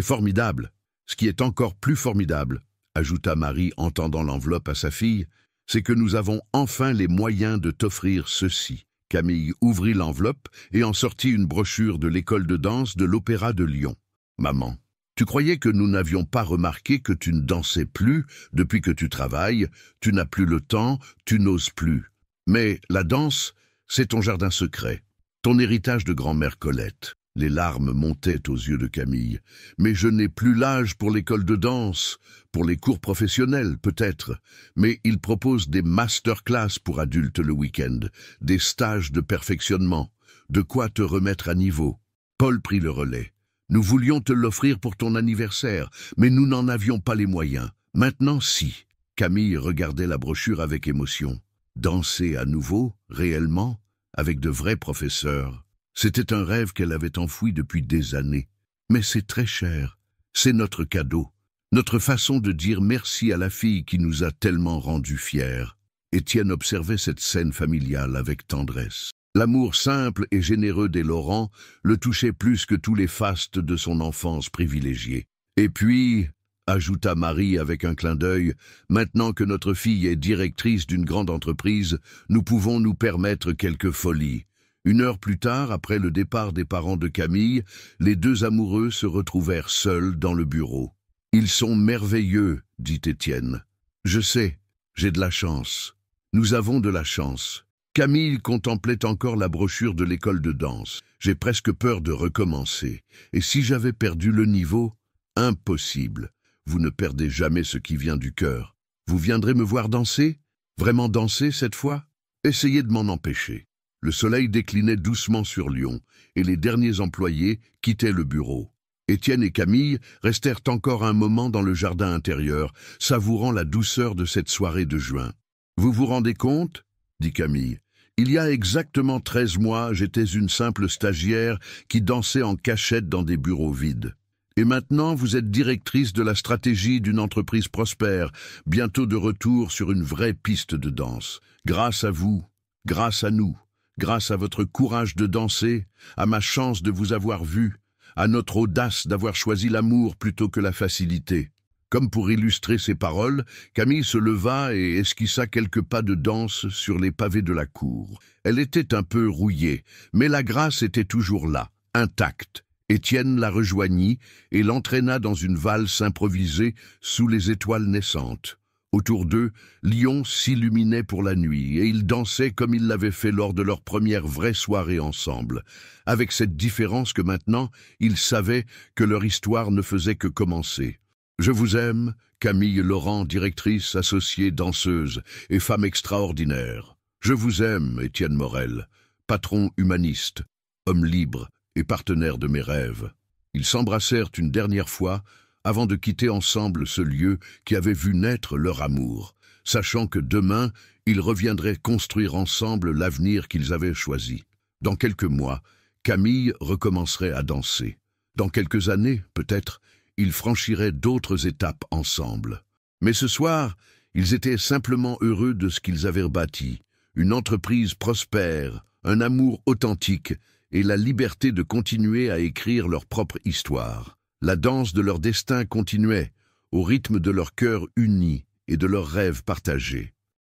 formidable. Ce qui est encore plus formidable, ajouta Marie en tendant l'enveloppe à sa fille, c'est que nous avons enfin les moyens de t'offrir ceci. Camille ouvrit l'enveloppe et en sortit une brochure de l'école de danse de l'Opéra de Lyon. Maman, tu croyais que nous n'avions pas remarqué que tu ne dansais plus depuis que tu travailles, tu n'as plus le temps, tu n'oses plus. Mais la danse, c'est ton jardin secret, ton héritage de grand-mère Colette. Les larmes montaient aux yeux de Camille. Mais je n'ai plus l'âge pour l'école de danse, pour les cours professionnels peut-être, mais il propose des masterclass pour adultes le week-end, des stages de perfectionnement, de quoi te remettre à niveau. Paul prit le relais. Nous voulions te l'offrir pour ton anniversaire, mais nous n'en avions pas les moyens. Maintenant, si. Camille regardait la brochure avec émotion. Danser à nouveau, réellement, avec de vrais professeurs. C'était un rêve qu'elle avait enfoui depuis des années. Mais c'est très cher. C'est notre cadeau. Notre façon de dire merci à la fille qui nous a tellement rendus fiers. Étienne observait cette scène familiale avec tendresse. L'amour simple et généreux des Laurent le touchait plus que tous les fastes de son enfance privilégiée. Et puis, ajouta Marie avec un clin d'œil, maintenant que notre fille est directrice d'une grande entreprise, nous pouvons nous permettre quelques folies. 1 heure plus tard, après le départ des parents de Camille, les deux amoureux se retrouvèrent seuls dans le bureau. « Ils sont merveilleux, dit Étienne. Je sais, j'ai de la chance. Nous avons de la chance. » Camille contemplait encore la brochure de l'école de danse. « J'ai presque peur de recommencer. Et si j'avais perdu le niveau? Impossible. Vous ne perdez jamais ce qui vient du cœur. Vous viendrez me voir danser? Vraiment danser cette fois? Essayez de m'en empêcher. » Le soleil déclinait doucement sur Lyon, et les derniers employés quittaient le bureau. Étienne et Camille restèrent encore un moment dans le jardin intérieur, savourant la douceur de cette soirée de juin. « Vous vous rendez compte ?» dit Camille. « Il y a exactement 13 mois, j'étais une simple stagiaire qui dansait en cachette dans des bureaux vides. Et maintenant, vous êtes directrice de la stratégie d'une entreprise prospère, bientôt de retour sur une vraie piste de danse. Grâce à vous, grâce à nous. Grâce à votre courage de danser, à ma chance de vous avoir vu, à notre audace d'avoir choisi l'amour plutôt que la facilité. » Comme pour illustrer ses paroles, Camille se leva et esquissa quelques pas de danse sur les pavés de la cour. Elle était un peu rouillée, mais la grâce était toujours là, intacte. Étienne la rejoignit et l'entraîna dans une valse improvisée sous les étoiles naissantes. Autour d'eux, Lyon s'illuminait pour la nuit, et ils dansaient comme ils l'avaient fait lors de leur première vraie soirée ensemble, avec cette différence que maintenant, ils savaient que leur histoire ne faisait que commencer. « Je vous aime, Camille Laurent, directrice, associée, danseuse et femme extraordinaire. Je vous aime, Étienne Morel, patron humaniste, homme libre et partenaire de mes rêves. » Ils s'embrassèrent une dernière fois, avant de quitter ensemble ce lieu qui avait vu naître leur amour, sachant que demain, ils reviendraient construire ensemble l'avenir qu'ils avaient choisi. Dans quelques mois, Camille recommencerait à danser. Dans quelques années, peut-être, ils franchiraient d'autres étapes ensemble. Mais ce soir, ils étaient simplement heureux de ce qu'ils avaient bâti, une entreprise prospère, un amour authentique et la liberté de continuer à écrire leur propre histoire. La danse de leur destin continuait, au rythme de leur cœur uni et de leurs rêves partagés.